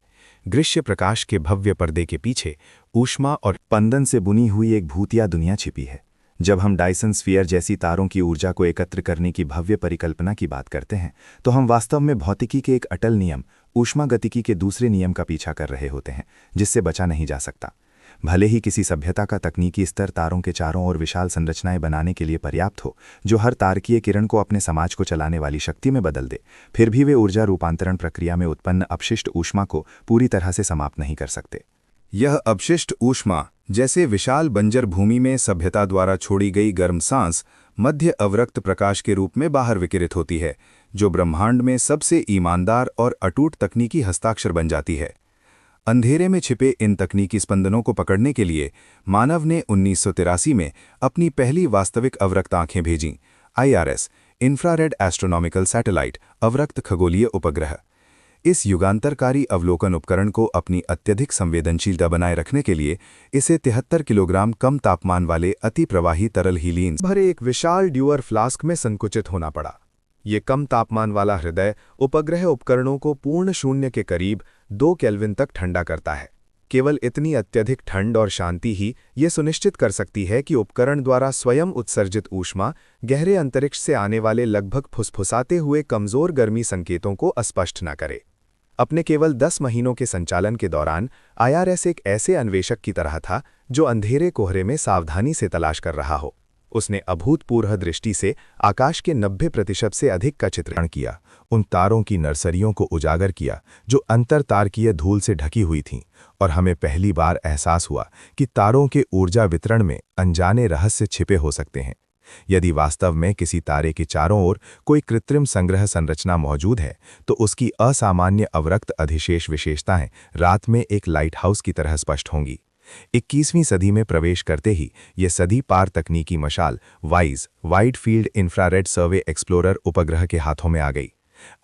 दृश्य प्रकाश के भव्य पर्दे के पीछे ऊष्मा और स्पंदन से बुनी हुई एक भूतिया दुनिया छिपी है। जब हम डायसन स्फीयर जैसी तारों की ऊर्जा को एकत्र करने की भव्य परिकल्पना की बात करते हैं, तो हम वास्तव में भौतिकी के एक अटल नियम, ऊष्मागतिकी के दूसरे नियम का पीछा कर रहे होते हैं, जिससे बचा नहीं जा सकता। भले ही किसी सभ्यता का तकनीकी स्तर तारों के चारों ओर विशाल संरचनाएं बनाने के लिए पर्याप्त हो, जो हर तारकीय किरण को अपने समाज को चलाने वाली शक्ति में बदल दे, फिर भी वे ऊर्जा रूपांतरण प्रक्रिया में उत्पन्न अपशिष्ट ऊष्मा को पूरी तरह से समाप्त नहीं कर सकते। यह अपशिष्ट ऊष्मा, जैसे विशाल बंजर भूमि में सभ्यता द्वारा छोड़ी गई गर्म सांस, मध्य अवरक्त प्रकाश के रूप में बाहर विकिरित होती है, जो ब्रह्मांड में सबसे ईमानदार और अटूट तकनीकी हस्ताक्षर बन जाती है। अंधेरे में छिपे इन तकनीकी स्पंदनों को पकड़ने के लिए मानव ने 1983 में अपनी पहली वास्तविक अवरक्त आंखें भेजीं, IRS, इंफ्रारेड एस्ट्रोनॉमिकल सैटेलाइट, अवरक्त खगोलीय उपग्रह। इस युगांतरकारी अवलोकन उपकरण को अपनी अत्यधिक संवेदनशीलता बनाए रखने के लिए इसे 73 किलोग्राम कम तापमान वाले अति प्रवाही तरल हीलियम भरे एक विशाल ड्यूअर फ्लास्क में संकुचित होना पड़ा। ये कम तापमान वाला हृदय उपग्रह उपकरणों को पूर्ण शून्य के करीब 2 केल्विन तक ठंडा करता है। केवल इतनी अत्यधिक ठंड और शांति ही ये सुनिश्चित कर सकती है कि उपकरण द्वारा स्वयं उत्सर्जित ऊष्मा गहरे अंतरिक्ष से आने वाले लगभग फुसफुसाते हुए कमजोर गर्मी संकेतों को अस्पष्ट न करे। अपने केवल 10 महीनों के संचालन के दौरान IRS एक ऐसे अन्वेषक की तरह था जो अंधेरे कोहरे में सावधानी से तलाश कर रहा हो। उसने अभूतपूर्व दृष्टि से आकाश के 90% से अधिक का चित्रण किया, उन तारों की नर्सरियों को उजागर किया जो अंतरतारकीय धूल से ढकी हुई थीं, और हमें पहली बार एहसास हुआ कि तारों के ऊर्जा वितरण में अनजाने रहस्य छिपे हो सकते हैं। यदि वास्तव में किसी तारे के चारों ओर कोई कृत्रिम संग्रह संरचना मौजूद है, तो उसकी असामान्य अवरक्त अधिशेष विशेषताएं रात में एक लाइटहाउस की तरह स्पष्ट होंगी। 21वीं सदी में प्रवेश करते ही ये सदी पार तकनीकी मशाल वाइज वाइड फील्ड इंफ्रारेड सर्वे एक्सप्लोरर उपग्रह के हाथों में आ गई।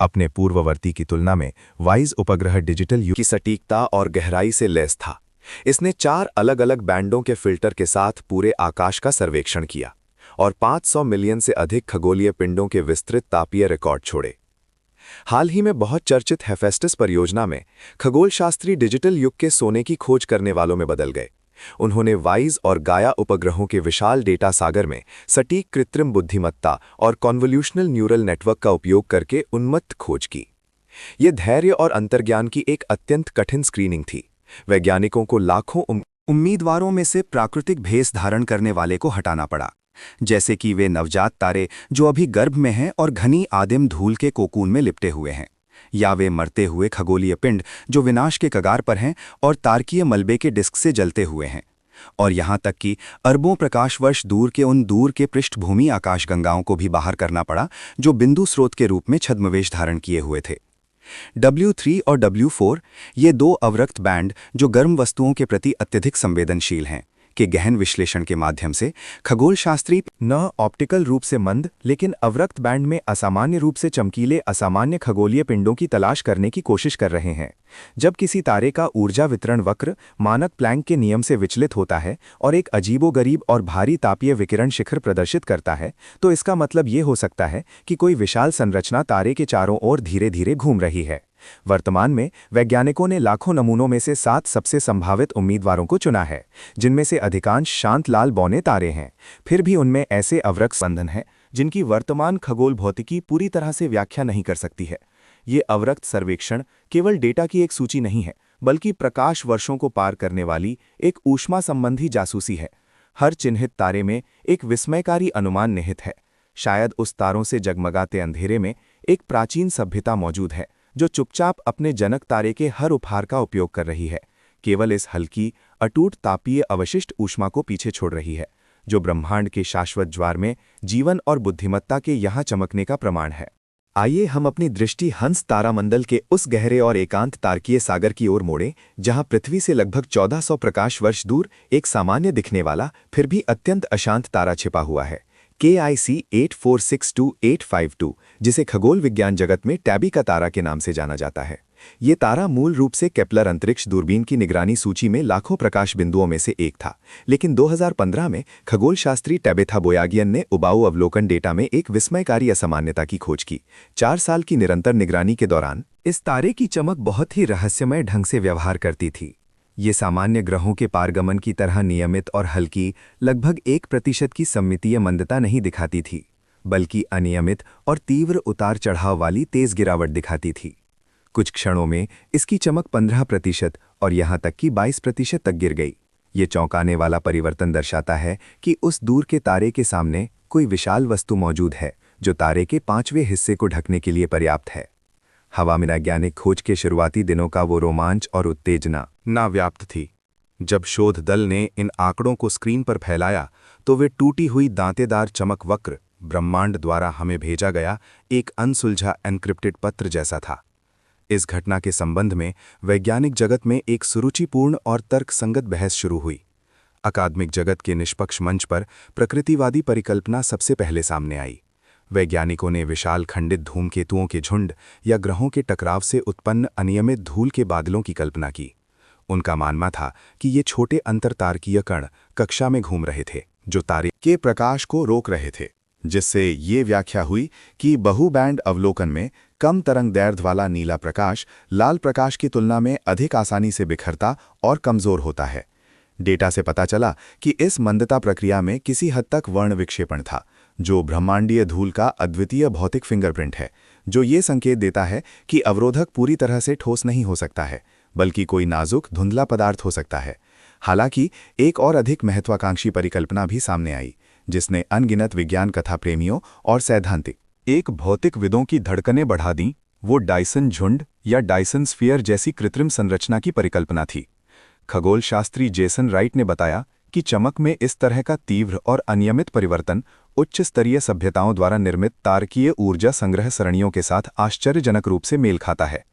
अपने पूर्ववर्ती की तुलना में वाइज उपग्रह डिजिटल युग की सटीकता और गहराई से लैस था। इसने 4 अलग अलग बैंडों के फिल्टर के साथ पूरे आकाश का सर्वेक्षण किया और 500 मिलियन से अधिक खगोलीय पिंडों के विस्तृत तापीय रिकॉर्ड छोड़े। हाल ही में बहुत चर्चित हेफेस्टस परियोजना में खगोलशास्त्री डिजिटल युग के सोने की खोज करने वालों में बदल गए। उन्होंने वाइज और गाया उपग्रहों के विशाल डेटा सागर में सटीक कृत्रिम बुद्धिमत्ता और कॉन्वोल्यूशनल न्यूरल नेटवर्क का उपयोग करके उन्मत्त खोज की। ये धैर्य और अंतर्ज्ञान की एक अत्यंत कठिन स्क्रीनिंग थी। वैज्ञानिकों को लाखों उम्मीदवारों में से प्राकृतिक भेष धारण करने वाले को हटाना पड़ा, जैसे कि वे नवजात तारे जो अभी गर्भ में हैं और घनी आदिम धूल के कोकून में लिपटे हुए हैं, या वे मरते हुए खगोलीय पिंड जो विनाश के कगार पर हैं और तारकीय मलबे के डिस्क से जलते हुए हैं। और यहाँ तक कि अरबों प्रकाश वर्ष दूर के उन दूर के पृष्ठभूमि आकाशगंगाओं को भी बाहर करना पड़ा जो बिंदु स्रोत के रूप में छद्मवेश धारण किए हुए थे। W3 और W4 ये दो अवरक्त बैंड जो गर्म वस्तुओं के प्रति अत्यधिक संवेदनशील हैं के गहन विश्लेषण के माध्यम से खगोलशास्त्री न ऑप्टिकल रूप से मंद लेकिन अवरक्त बैंड में असामान्य रूप से चमकीले असामान्य खगोलीय पिंडों की तलाश करने की कोशिश कर रहे हैं। जब किसी तारे का ऊर्जा वितरण वक्र मानक प्लैंक के नियम से विचलित होता है और एक अजीबोगरीब और भारी तापीय विकिरण शिखर प्रदर्शित करता है, तो इसका मतलब ये हो सकता है कि कोई विशाल संरचना तारे के चारों ओर धीरे धीरे घूम रही है। वर्तमान में वैज्ञानिकों ने लाखों नमूनों में से 7 सबसे संभावित उम्मीदवारों को चुना है, जिनमें से अधिकांश शांत लाल बौने तारे हैं। फिर भी उनमें ऐसे अवरक्त बंधन हैं जिनकी वर्तमान खगोल भौतिकी पूरी तरह से व्याख्या नहीं कर सकती है। ये अवरक्त सर्वेक्षण केवल डेटा की एक सूची नहीं है, बल्कि प्रकाश वर्षों को पार करने वाली एक ऊष्मा संबंधी जासूसी है। हर चिन्हित तारे में एक विस्मयकारी अनुमान निहित है। शायद उस तारों से जगमगाते अंधेरे में एक प्राचीन सभ्यता मौजूद है जो चुपचाप अपने जनक तारे के हर उपहार का उपयोग कर रही है, केवल इस हल्की अटूट तापीय अवशिष्ट ऊष्मा को पीछे छोड़ रही है, जो ब्रह्मांड के शाश्वत ज्वार में जीवन और बुद्धिमत्ता के यहाँ चमकने का प्रमाण है। आइए हम अपनी दृष्टि हंस तारामंडल के उस गहरे और एकांत तारकीय सागर की ओर मोड़ें, जहां पृथ्वी से लगभग 1400 प्रकाश वर्ष दूर एक सामान्य दिखने वाला फिर भी अत्यंत अशांत तारा छिपा हुआ है, KIC 8462852, जिसे खगोल विज्ञान जगत में टैबी का तारा के नाम से जाना जाता है। ये तारा मूल रूप से केपलर अंतरिक्ष दूरबीन की निगरानी सूची में लाखों प्रकाश बिंदुओं में से एक था, लेकिन 2015 में खगोलशास्त्री टैबेथा बोयागियन ने उबाऊ अवलोकन डेटा में एक विस्मयकारी असामान्यता की खोज की। 4 साल की निरंतर निगरानी के दौरान इस तारे की चमक बहुत ही रहस्यमय ढंग से व्यवहार करती थी। ये सामान्य ग्रहों के पारगमन की तरह नियमित और हल्की, लगभग 1% की सममितीय मंदता नहीं दिखाती थी, बल्कि अनियमित और तीव्र उतार चढ़ाव वाली तेज गिरावट दिखाती थी। कुछ क्षणों में इसकी चमक 15% और यहाँ तक कि 22% तक गिर गई। ये चौंकाने वाला परिवर्तन दर्शाता है कि उस दूर के तारे के सामने कोई विशाल वस्तु मौजूद है जो तारे के 5वें हिस्से को ढकने के लिए पर्याप्त है। हवा में वैज्ञानिक खोज के शुरुआती दिनों का वो रोमांच और उत्तेजना ना व्याप्त थी। जब शोध दल ने इन आंकड़ों को स्क्रीन पर फैलाया तो वे टूटी हुई दांतेदार चमक वक्र ब्रह्मांड द्वारा हमें भेजा गया एक अनसुलझा एन्क्रिप्टेड पत्र जैसा था। इस घटना के संबंध में वैज्ञानिक जगत में एक सुरुचिपूर्ण और तर्कसंगत बहस शुरू हुई। अकादमिक जगत के निष्पक्ष मंच पर प्रकृतिवादी परिकल्पना सबसे पहले सामने आई। वैज्ञानिकों ने विशाल खंडित धूमकेतुओं के झुंड या ग्रहों के टकराव से उत्पन्न अनियमित धूल के बादलों की कल्पना की। उनका मानना था कि ये छोटे अंतरतारकीय कण कक्षा में घूम रहे थे जो तारे के प्रकाश को रोक रहे थे, जिससे ये व्याख्या हुई कि बहुबैंड अवलोकन में कम तरंगदैर्घ्य वाला नीला प्रकाश लाल प्रकाश की तुलना में अधिक आसानी से बिखरता और कमजोर होता है। डेटा से पता चला कि इस मंदता प्रक्रिया में किसी हद तक वर्ण विक्षेपण था, जो ब्रह्मांडीय धूल का अद्वितीय भौतिक फिंगरप्रिंट है, जो ये संकेत देता है कि अवरोधक पूरी तरह से ठोस नहीं हो सकता है, बल्कि कोई नाजुक धुंधला पदार्थ हो सकता है। हालांकि एक और अधिक महत्वाकांक्षी परिकल्पना भी सामने आई, जिसने अनगिनत विज्ञान कथा प्रेमियों और सैद्धांतिक एक भौतिकविदों की धड़कनें बढ़ा दीं। वो डायसन झुंड या डायसन स्फीयर जैसी कृत्रिम संरचना की परिकल्पना थी। खगोलशास्त्री जेसन राइट ने बताया कि चमक में इस तरह का तीव्र और अनियमित परिवर्तन उच्च स्तरीय सभ्यताओं द्वारा निर्मित तारकीय ऊर्जा संग्रह सरणियों के साथ आश्चर्यजनक रूप से मेल खाता है।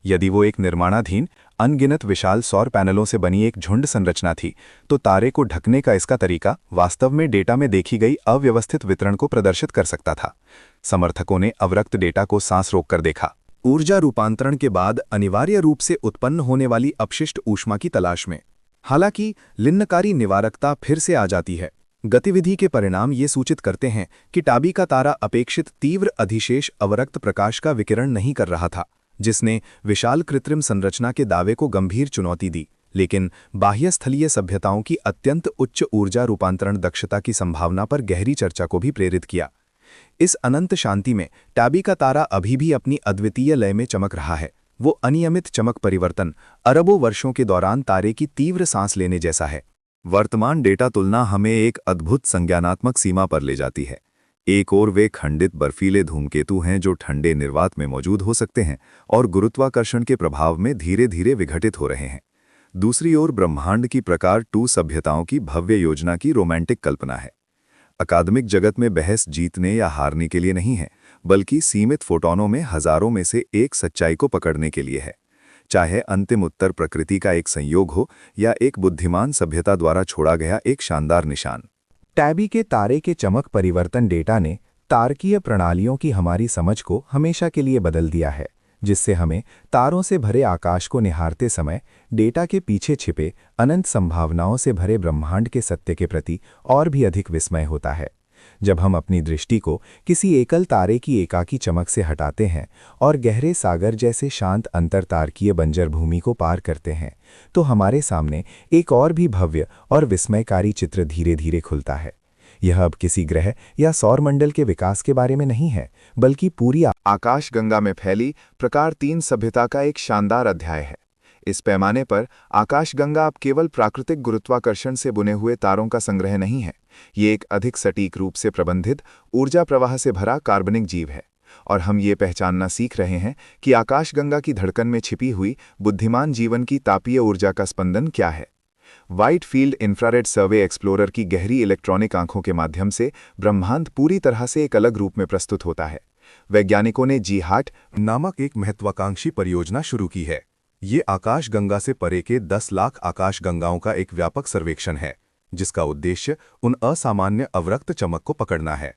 यदि वो एक निर्माणाधीन अनगिनत विशाल सौर पैनलों से बनी एक झुंड संरचना थी, तो तारे को ढकने का इसका तरीका वास्तव में डेटा में देखी गई अव्यवस्थित वितरण को प्रदर्शित कर सकता था। समर्थकों ने अवरक्त डेटा को सांस रोककर देखा, ऊर्जा रूपांतरण के बाद अनिवार्य रूप से उत्पन्न होने वाली अपशिष्ट ऊष्मा की तलाश में। हालांकि लिन्नकारी निवारकता फिर से आ जाती है। गतिविधि के परिणाम ये सूचित करते हैं कि टाबी का तारा अपेक्षित तीव्र अधिशेष अवरक्त प्रकाश का विकिरण नहीं कर रहा था, जिसने विशाल कृत्रिम संरचना के दावे को गंभीर चुनौती दी, लेकिन बाह्य स्थलीय सभ्यताओं की अत्यंत उच्च ऊर्जा रूपांतरण दक्षता की संभावना पर गहरी चर्चा को भी प्रेरित किया। इस अनंत शांति में टाबी का तारा अभी भी अपनी अद्वितीय लय में चमक रहा है। वो अनियमित चमक परिवर्तन अरबों वर्षों के दौरान तारे की तीव्र सांस लेने जैसा है। वर्तमान डेटा तुलना हमें एक अद्भुत संज्ञानात्मक सीमा पर ले जाती है। एक ओर वे खंडित बर्फीले धूमकेतु हैं जो ठंडे निर्वात में मौजूद हो सकते हैं और गुरुत्वाकर्षण के प्रभाव में धीरे धीरे विघटित हो रहे हैं। दूसरी ओर ब्रह्मांड की प्रकार 2 सभ्यताओं की भव्य योजना की रोमांटिक कल्पना है। अकादमिक जगत में बहस जीतने या हारने के लिए नहीं है, बल्कि सीमित फोटॉनों में हजारों में से एक सच्चाई को पकड़ने के लिए है। चाहे अंतिम उत्तर प्रकृति का एक संयोग हो या एक बुद्धिमान सभ्यता द्वारा छोड़ा गया एक शानदार निशान। टैबी के तारे के चमक परिवर्तन डेटा ने तारकीय प्रणालियों की हमारी समझ को हमेशा के लिए बदल दिया है, जिससे हमें तारों से भरे आकाश को निहारते समय डेटा के पीछे छिपे अनंत संभावनाओं से भरे ब्रह्मांड के सत्य के प्रति और भी अधिक विस्मय होता है। जब हम अपनी दृष्टि को किसी एकल तारे की एकाकी चमक से हटाते हैं और गहरे सागर जैसे शांत अंतरतारकीय बंजर भूमि को पार करते हैं, तो हमारे सामने एक और भी भव्य और विस्मयकारी चित्र धीरे धीरे खुलता है। यह अब किसी ग्रह या सौरमंडल के विकास के बारे में नहीं है, बल्कि पूरी आकाशगंगा में फैली प्रकार 3 सभ्यता का एक शानदार अध्याय है। इस पैमाने पर आकाशगंगा अब केवल प्राकृतिक गुरुत्वाकर्षण से बुने हुए तारों का संग्रह नहीं है, ये एक अधिक सटीक रूप से प्रबंधित ऊर्जा प्रवाह से भरा कार्बनिक जीव है। और हम ये पहचानना सीख रहे हैं कि आकाशगंगा की धड़कन में छिपी हुई बुद्धिमान जीवन की तापीय ऊर्जा का स्पंदन क्या है। वाइड फील्ड इंफ्रारेड सर्वे एक्सप्लोरर की गहरी इलेक्ट्रॉनिक आंखों के माध्यम से ब्रह्मांड पूरी तरह से एक अलग रूप में प्रस्तुत होता है। वैज्ञानिकों ने जीहाट नामक एक महत्वाकांक्षी परियोजना शुरू की है। ये आकाशगंगा से परे के 10 लाख आकाशगंगाओं का एक व्यापक सर्वेक्षण है, जिसका उद्देश्य उन असामान्य अवरक्त चमक को पकड़ना है।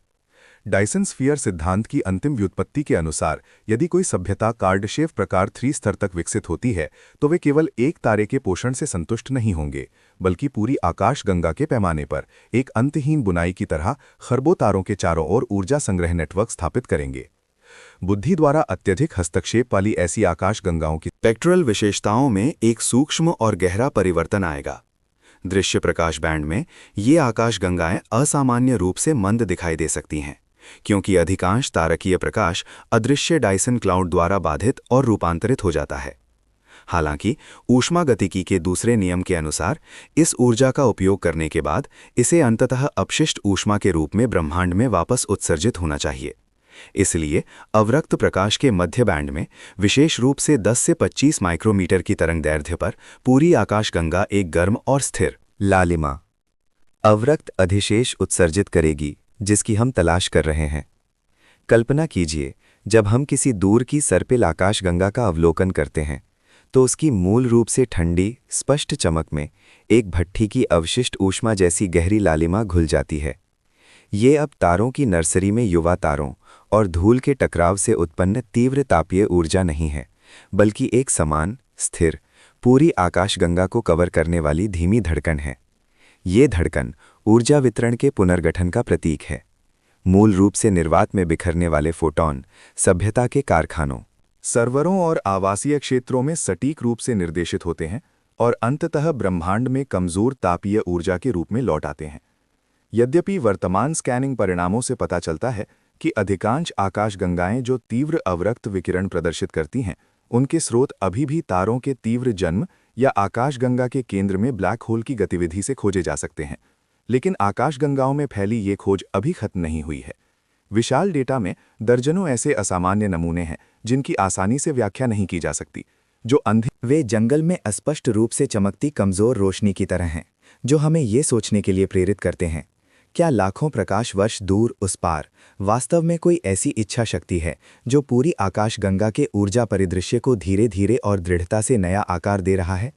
डायसन स्फीयर सिद्धांत की अंतिम व्युत्पत्ति के अनुसार यदि कोई सभ्यता कार्डशेव प्रकार 3 स्तर तक विकसित होती है, तो वे केवल एक तारे के पोषण से संतुष्ट नहीं होंगे, बल्कि पूरी आकाशगंगा के पैमाने पर एक अंतहीन बुनाई की तरह खरबों तारों के चारों ओर ऊर्जा संग्रह नेटवर्क स्थापित करेंगे। बुद्धि द्वारा अत्यधिक हस्तक्षेप वाली ऐसी आकाशगंगाओं की स्पेक्ट्रल विशेषताओं में एक सूक्ष्म और गहरा परिवर्तन आएगा। दृश्य प्रकाश बैंड में ये आकाशगंगाएं असामान्य रूप से मंद दिखाई दे सकती हैं, क्योंकि अधिकांश तारकीय प्रकाश अदृश्य डायसन क्लाउड द्वारा बाधित और रूपांतरित हो जाता है। हालांकि ऊष्मागतिकी के दूसरे नियम के अनुसार इस ऊर्जा का उपयोग करने के बाद इसे अंततः अपशिष्ट ऊष्मा के रूप में ब्रह्मांड में वापस उत्सर्जित होना चाहिए। इसलिए अवरक्त प्रकाश के मध्य बैंड में विशेष रूप से 10 से 25 माइक्रोमीटर की तरंगदैर्घ्य पर पूरी आकाशगंगा एक गर्म और स्थिर लालिमा अवरक्त अधिशेष उत्सर्जित करेगी, जिसकी हम तलाश कर रहे हैं। कल्पना कीजिए, जब हम किसी दूर की सर्पिल आकाशगंगा का अवलोकन करते हैं, तो उसकी मूल रूप से ठंडी स्पष्ट चमक में एक भट्ठी की अवशिष्ट ऊष्मा जैसी गहरी लालिमा घुल जाती है। ये अब तारों की नर्सरी में युवा तारों और धूल के टकराव से उत्पन्न तीव्र तापीय ऊर्जा नहीं है, बल्कि एक समान, स्थिर, पूरी आकाशगंगा को कवर करने वाली धीमी धड़कन है। ये धड़कन ऊर्जा वितरण के पुनर्गठन का प्रतीक है। मूल रूप से निर्वात में बिखरने वाले फोटॉन सभ्यता के कारखानों, सर्वरों और आवासीय क्षेत्रों में सटीक रूप से निर्देशित होते हैं और अंततः ब्रह्मांड में कमजोर तापीय ऊर्जा के रूप में लौट आते हैं। यद्यपि वर्तमान स्कैनिंग परिणामों से पता चलता है कि अधिकांश आकाशगंगाएं जो तीव्र अवरक्त विकिरण प्रदर्शित करती हैं, उनके स्रोत अभी भी तारों के तीव्र जन्म या आकाशगंगा के केंद्र में ब्लैक होल की गतिविधि से खोजे जा सकते हैं। लेकिन आकाशगंगाओं में फैली ये खोज अभी खत्म नहीं हुई है। विशाल डेटा में दर्जनों ऐसे असामान्य नमूने हैं जिनकी आसानी से व्याख्या नहीं की जा सकती, जो वे जंगल में अस्पष्ट रूप से चमकती कमजोर रोशनी की तरह हैं, जो हमें ये सोचने के लिए प्रेरित करते हैं, क्या लाखों प्रकाश वर्ष दूर उस पार वास्तव में कोई ऐसी इच्छा शक्ति है जो पूरी आकाशगंगा के ऊर्जा परिदृश्य को धीरे धीरे और दृढ़ता से नया आकार दे रहा है?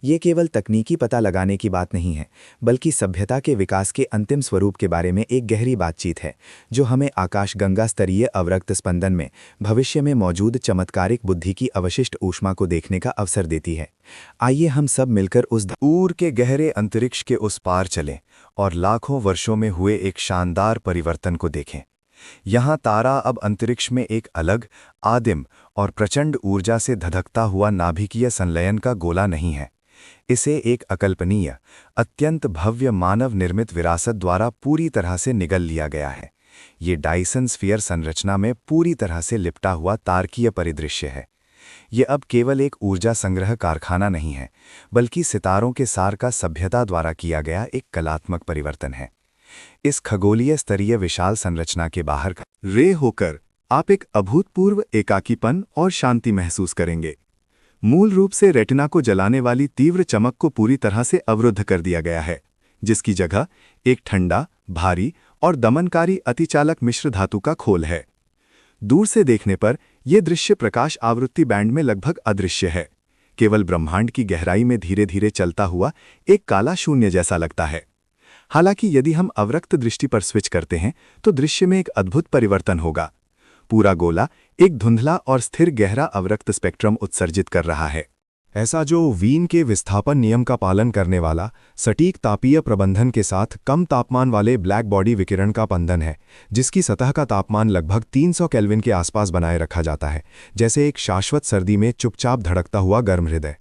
ये केवल तकनीकी पता लगाने की बात नहीं है, बल्कि सभ्यता के विकास के अंतिम स्वरूप के बारे में एक गहरी बातचीत है, जो हमें आकाशगंगा स्तरीय अवरक्त स्पंदन में भविष्य में मौजूद चमत्कारिक बुद्धि की अवशिष्ट ऊष्मा को देखने का अवसर देती है। आइए हम सब मिलकर उस दूर के गहरे अंतरिक्ष के उस पार चलें और लाखों वर्षों में हुए एक शानदार परिवर्तन को देखें। यहाँ तारा अब अंतरिक्ष में एक अलग, आदिम और प्रचंड ऊर्जा से धधकता हुआ नाभिकीय संलयन का गोला नहीं है। इसे एक अकल्पनीय, अत्यंत भव्य मानव निर्मित विरासत द्वारा पूरी तरह से निगल लिया गया है। ये डायसन स्फीयर संरचना में पूरी तरह से लिपटा हुआ तारकीय परिदृश्य है। ये अब केवल एक ऊर्जा संग्रह कारखाना नहीं है, बल्कि सितारों के सार का सभ्यता द्वारा किया गया एक कलात्मक परिवर्तन है। इस खगोलीय स्तरीय विशाल संरचना के बाहर रे होकर आप एक अभूतपूर्व एकाकीपन और शांति महसूस करेंगे। मूल रूप से रेटिना को जलाने वाली तीव्र चमक को पूरी तरह से अवरुद्ध कर दिया गया है, जिसकी जगह एक ठंडा, भारी और दमनकारी अतिचालक मिश्र धातु का खोल है। दूर से देखने पर यह दृश्य प्रकाश आवृत्ति बैंड में लगभग अदृश्य है, केवल ब्रह्मांड की गहराई में धीरे धीरे चलता हुआ एक काला शून्य जैसा लगता है। हालांकि यदि हम अवरक्त दृष्टि पर स्विच करते हैं तो दृश्य में एक अद्भुत परिवर्तन होगा। पूरा गोला एक धुंधला और स्थिर गहरा अवरक्त स्पेक्ट्रम उत्सर्जित कर रहा है। ऐसा जो वीन के विस्थापन नियम का पालन करने वाला सटीक तापीय प्रबंधन के साथ कम तापमान वाले ब्लैक बॉडी विकिरण का बंधन है, जिसकी सतह का तापमान लगभग 300 केल्विन के आसपास बनाए रखा जाता है, जैसे एक शाश्वत सर्दी में चुपचाप धड़कता हुआ गर्म हृदय।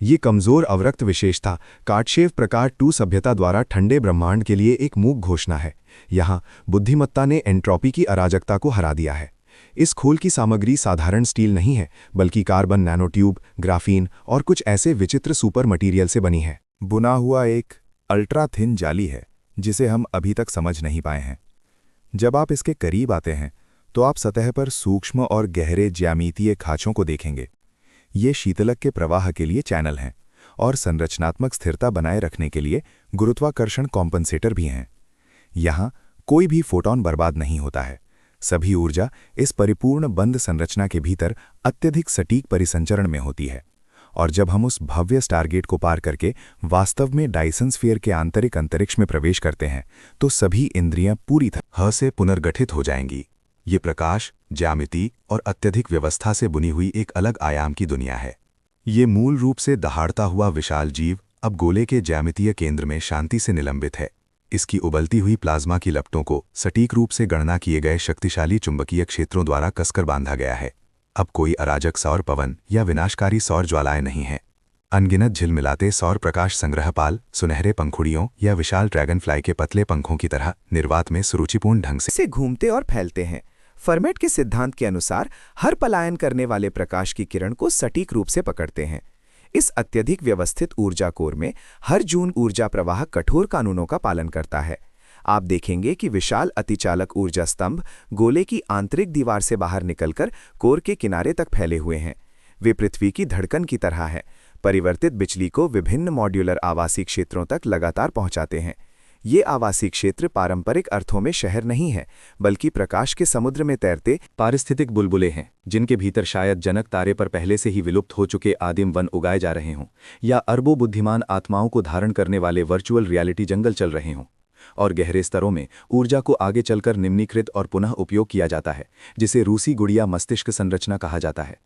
ये कमजोर अवरक्त विशेषता कार्डशेव प्रकार 2 सभ्यता द्वारा ठंडे ब्रह्मांड के लिए एक मूक घोषणा है। यहाँ बुद्धिमत्ता ने एंट्रोपी की अराजकता को हरा दिया है। इस खोल की सामग्री साधारण स्टील नहीं है, बल्कि कार्बन नैनोट्यूब, ग्राफीन और कुछ ऐसे विचित्र सुपर मटीरियल से बनी है। बुना हुआ एक अल्ट्रा थिन जाली है जिसे हम अभी तक समझ नहीं पाए हैं। जब आप इसके करीब आते हैं तो आप सतह पर सूक्ष्म और गहरे ज्यामितीय खाँचों को देखेंगे। ये शीतलक के प्रवाह के लिए चैनल हैं और संरचनात्मक स्थिरता बनाए रखने के लिए गुरुत्वाकर्षण कॉम्पनसेटर भी हैं। यहाँ कोई भी फोटॉन बर्बाद नहीं होता है। सभी ऊर्जा इस परिपूर्ण बंद संरचना के भीतर अत्यधिक सटीक परिसंचरण में होती है, और जब हम उस भव्य स्टारगेट को पार करके वास्तव में डायसन स्फीयर के आंतरिक अंतरिक्ष में प्रवेश करते हैं तो सभी इंद्रियां पूरी तरह से पुनर्गठित हो जाएंगी। ये प्रकाश, ज्यामिति और अत्यधिक व्यवस्था से बुनी हुई एक अलग आयाम की दुनिया है। ये मूल रूप से दहाड़ता हुआ विशाल जीव अब गोले के ज्यामितीय केंद्र में शांति से निलंबित है। इसकी उबलती हुई प्लाज्मा की लपटों को सटीक रूप से गणना किए गए शक्तिशाली चुंबकीय क्षेत्रों द्वारा कसकर बांधा गया है। अब कोई अराजक सौर पवन या विनाशकारी सौर ज्वालाएं नहीं हैं। अनगिनत झिलमिलाते सौर प्रकाश संग्रहपाल सुनहरे पंखुड़ियों या विशाल ड्रैगनफ्लाई के पतले पंखों की तरह निर्वात में सुरुचिपूर्ण ढंग से घूमते और फैलते हैं। फर्मेट के सिद्धांत के अनुसार हर पलायन करने वाले प्रकाश की किरण को सटीक रूप से पकड़ते हैं। इस अत्यधिक व्यवस्थित ऊर्जा कोर में हर जून ऊर्जा प्रवाह कठोर कानूनों का पालन करता है। आप देखेंगे कि विशाल अतिचालक ऊर्जा स्तंभ गोले की आंतरिक दीवार से बाहर निकलकर कोर के किनारे तक फैले हुए हैं। वे पृथ्वी की धड़कन की तरह है, परिवर्तित बिजली को विभिन्न मॉड्यूलर आवासीय क्षेत्रों तक लगातार पहुंचाते हैं। ये आवासीय क्षेत्र पारंपरिक अर्थों में शहर नहीं है, बल्कि प्रकाश के समुद्र में तैरते पारिस्थितिक बुलबुले हैं, जिनके भीतर शायद जनक तारे पर पहले से ही विलुप्त हो चुके आदिम वन उगाए जा रहे हों, या अरबों बुद्धिमान आत्माओं को धारण करने वाले वर्चुअल रियलिटी जंगल चल रहे हों। और गहरे स्तरों में ऊर्जा को आगे चलकर निम्नीकृत और पुनः उपयोग किया जाता है, जिसे रूसी गुड़िया मस्तिष्क संरचना कहा जाता है।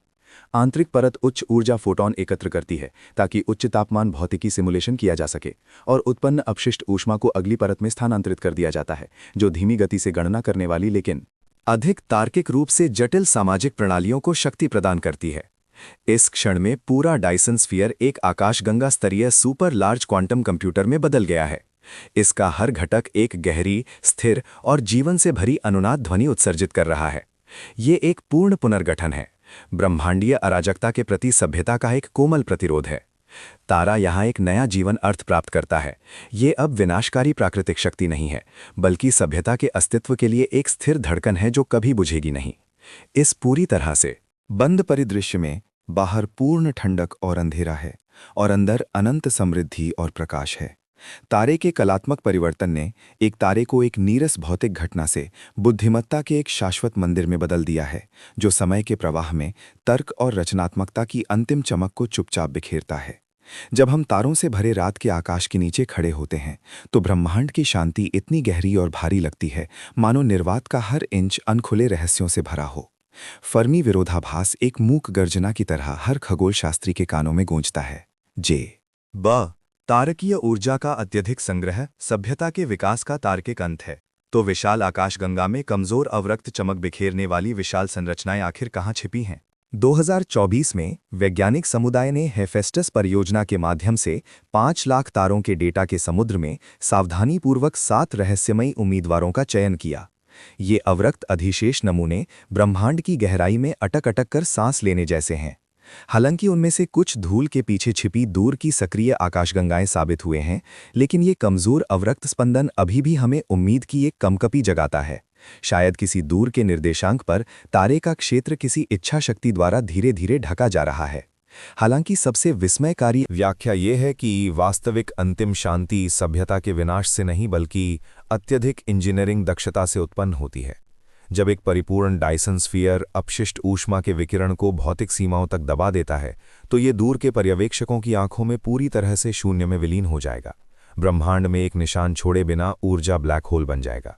आंतरिक परत उच्च ऊर्जा फोटॉन एकत्र करती है ताकि उच्च तापमान भौतिकी सिमुलेशन किया जा सके, और उत्पन्न अपशिष्ट ऊष्मा को अगली परत में स्थानांतरित कर दिया जाता है, जो धीमी गति से गणना करने वाली लेकिन अधिक तार्किक रूप से जटिल सामाजिक प्रणालियों को शक्ति प्रदान करती है। इस क्षण में पूरा डायसन स्फीयर एक आकाशगंगा स्तरीय सुपर लार्ज क्वांटम कंप्यूटर में बदल गया है। इसका हर घटक एक गहरी, स्थिर और जीवन से भरी अनुनाद ध्वनि उत्सर्जित कर रहा है। ये एक पूर्ण पुनर्गठन है, ब्रह्मांडीय अराजकता के प्रति सभ्यता का एक कोमल प्रतिरोध है। तारा यहाँ एक नया जीवन अर्थ प्राप्त करता है। ये अब विनाशकारी प्राकृतिक शक्ति नहीं है, बल्कि सभ्यता के अस्तित्व के लिए एक स्थिर धड़कन है जो कभी बुझेगी नहीं। इस पूरी तरह से बंद परिदृश्य में बाहर पूर्ण ठंडक और अंधेरा है, और अंदर अनंत समृद्धि और प्रकाश है। तारे के कलात्मक परिवर्तन ने एक तारे को एक नीरस भौतिक घटना से बुद्धिमत्ता के एक शाश्वत मंदिर में बदल दिया है, जो समय के प्रवाह में तर्क और रचनात्मकता की अंतिम चमक को चुपचाप बिखेरता है। जब हम तारों से भरे रात के आकाश के नीचे खड़े होते हैं तो ब्रह्मांड की शांति इतनी गहरी और भारी लगती है, मानो निर्वात का हर इंच अनखुले रहस्यों से भरा हो। फर्मी विरोधाभास एक मूक गर्जना की तरह हर खगोल शास्त्री के कानों में गूंजता है। तारकीय ऊर्जा का अत्यधिक संग्रह सभ्यता के विकास का तार्किक अंत है। तो विशाल आकाशगंगा में कमजोर अवरक्त चमक बिखेरने वाली विशाल संरचनाएं आखिर कहाँ छिपी हैं? 2024 में वैज्ञानिक समुदाय ने हेफेस्टस परियोजना के माध्यम से 5 लाख तारों के डेटा के समुद्र में सावधानीपूर्वक 7 रहस्यमयी उम्मीदवारों का चयन किया। ये अवरक्त अधिशेष नमूने ब्रह्मांड की गहराई में अटक अटक कर सांस लेने जैसे हैं। हालांकि उनमें से कुछ धूल के पीछे छिपी दूर की सक्रिय आकाशगंगाएं साबित हुए हैं, लेकिन ये कमजोर अवरक्त स्पंदन अभी भी हमें उम्मीद की एक कंपकपी जगाता है। शायद किसी दूर के निर्देशांक पर तारे का क्षेत्र किसी इच्छा शक्ति द्वारा धीरे धीरे ढका जा रहा है। हालांकि सबसे विस्मयकारी व्याख्या ये है कि वास्तविक अंतिम शांति सभ्यता के विनाश से नहीं बल्कि अत्यधिक इंजीनियरिंग दक्षता से उत्पन्न होती है। जब एक परिपूर्ण डायसन स्फीयर अपशिष्ट ऊष्मा के विकिरण को भौतिक सीमाओं तक दबा देता है तो ये दूर के पर्यवेक्षकों की आंखों में पूरी तरह से शून्य में विलीन हो जाएगा। ब्रह्मांड में एक निशान छोड़े बिना ऊर्जा ब्लैक होल बन जाएगा।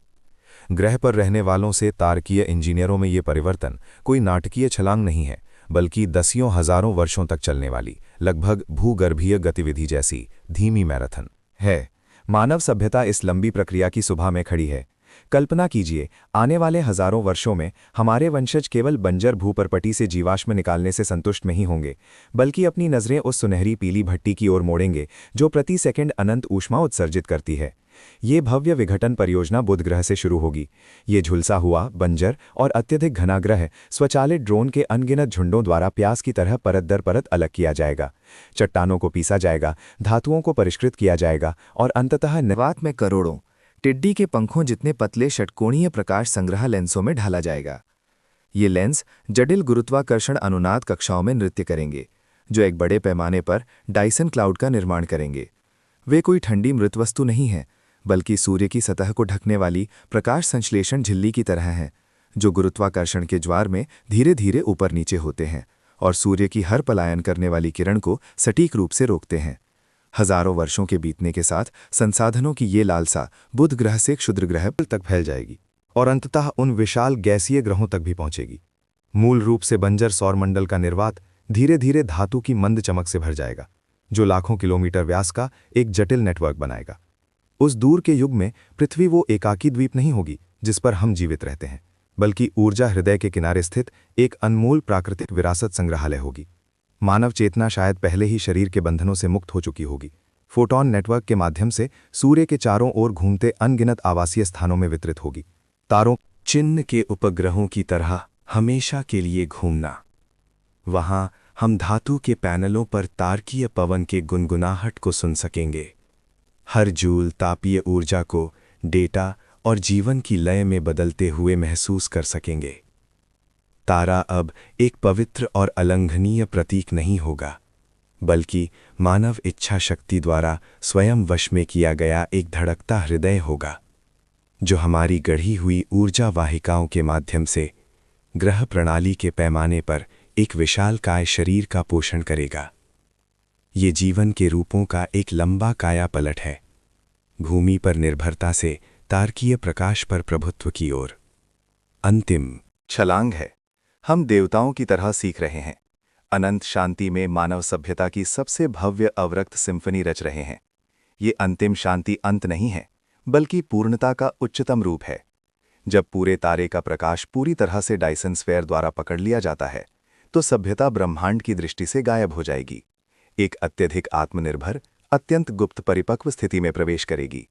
ग्रह पर रहने वालों से तारकीय इंजीनियरों में ये परिवर्तन कोई नाटकीय छलांग नहीं है, बल्कि दसियों हजारों वर्षों तक चलने वाली लगभग भूगर्भीय गतिविधि जैसी धीमी मैराथन है। मानव सभ्यता इस लंबी प्रक्रिया की सुबह में खड़ी है। कल्पना कीजिए, आने वाले हजारों वर्षों में हमारे वंशज केवल बंजर भूपरपटी से जीवाश्म निकालने से संतुष्ट नहीं होंगे, बल्कि अपनी नज़रें उस सुनहरी पीली भट्टी की ओर मोड़ेंगे जो प्रति सेकंड अनंत ऊष्मा उत्सर्जित करती है। ये भव्य विघटन परियोजना बुध ग्रह से शुरू होगी। ये झुलसा हुआ, बंजर और अत्यधिक घना ग्रह स्वचालित ड्रोन के अनगिनत झुंडों द्वारा प्यास की तरह परत दर परत अलग किया जाएगा। चट्टानों को पीसा जाएगा, धातुओं को परिष्कृत किया जाएगा और अंततः निर्वात में करोड़ों टिड्डी के पंखों जितने पतले षटकोणीय प्रकाश संग्रह लेंसों में ढाला जाएगा। ये लेंस जटिल गुरुत्वाकर्षण अनुनाद कक्षाओं में नृत्य करेंगे, जो एक बड़े पैमाने पर डायसन क्लाउड का निर्माण करेंगे। वे कोई ठंडी मृत वस्तु नहीं है, बल्कि सूर्य की सतह को ढकने वाली प्रकाश संश्लेषण झिल्ली की तरह हैं, जो गुरुत्वाकर्षण के ज्वार में धीरे धीरे ऊपर नीचे होते हैं और सूर्य की हर पलायन करने वाली किरण को सटीक रूप से रोकते हैं। हजारों वर्षों के बीतने के साथ संसाधनों की ये लालसा बुध ग्रह से क्षुद्र ग्रह तक फैल जाएगी और अंततः उन विशाल गैसीय ग्रहों तक भी पहुंचेगी। मूल रूप से बंजर सौरमंडल का निर्वात धीरे धीरे धातु की मंद चमक से भर जाएगा, जो लाखों किलोमीटर व्यास का एक जटिल नेटवर्क बनाएगा। उस दूर के युग में पृथ्वी वो एकाकी द्वीप नहीं होगी जिस पर हम जीवित रहते हैं, बल्कि ऊर्जा हृदय के किनारे स्थित एक अनमोल प्राकृतिक विरासत संग्रहालय होगी। मानव चेतना शायद पहले ही शरीर के बंधनों से मुक्त हो चुकी होगी। फोटॉन नेटवर्क के माध्यम से सूर्य के चारों ओर घूमते अनगिनत आवासीय स्थानों में वितरित होगी। तारों चिन्ह के उपग्रहों की तरह हमेशा के लिए घूमना। वहां हम धातु के पैनलों पर तारकीय पवन के गुनगुनाहट को सुन सकेंगे। हर जूल तापीय ऊर्जा को डेटा और जीवन की लय में बदलते हुए महसूस कर सकेंगे। तारा अब एक पवित्र और अलंघनीय प्रतीक नहीं होगा, बल्कि मानव इच्छा शक्ति द्वारा स्वयं वश में किया गया एक धड़कता हृदय होगा, जो हमारी गढ़ी हुई ऊर्जा वाहिकाओं के माध्यम से ग्रह प्रणाली के पैमाने पर एक विशालकाय शरीर का पोषण करेगा। ये जीवन के रूपों का एक लंबा काया पलट है, भूमि पर निर्भरता से तारकीय प्रकाश पर प्रभुत्व की ओर। अंतिम छलांग है। हम देवताओं की तरह सीख रहे हैं। अनंत शांति में मानव सभ्यता की सबसे भव्य अवरक्त सिम्फनी रच रहे हैं। ये अंतिम शांति अंत नहीं है, बल्कि पूर्णता का उच्चतम रूप है। जब पूरे तारे का प्रकाश पूरी तरह से डायसन स्फीयर द्वारा पकड़ लिया जाता है, तो सभ्यता ब्रह्मांड की दृष्टि से गायब हो जाएगी। एक अत्यधिक आत्मनिर्भर, अत्यंत गुप्त परिपक्व स्थिति में प्रवेश करेगी।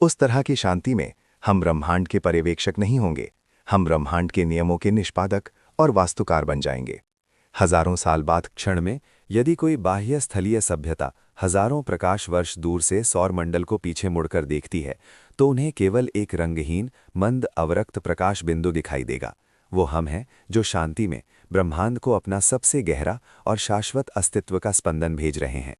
उस तरह की शांति में हम ब्रह्मांड के पर्यवेक्षक नहीं होंगे, हम ब्रह्मांड के नियमों के निष्पादक और वास्तुकार बन जाएंगे। हजारों साल बाद क्षण में यदि कोई बाह्य स्थलीय सभ्यता हजारों प्रकाश वर्ष दूर से सौरमंडल को पीछे मुड़कर देखती है, तो उन्हें केवल एक रंगहीन मंद अवरक्त प्रकाश बिंदु दिखाई देगा। वो हम हैं जो शांति में ब्रह्मांड को अपना सबसे गहरा और शाश्वत अस्तित्व का स्पंदन भेज रहे हैं।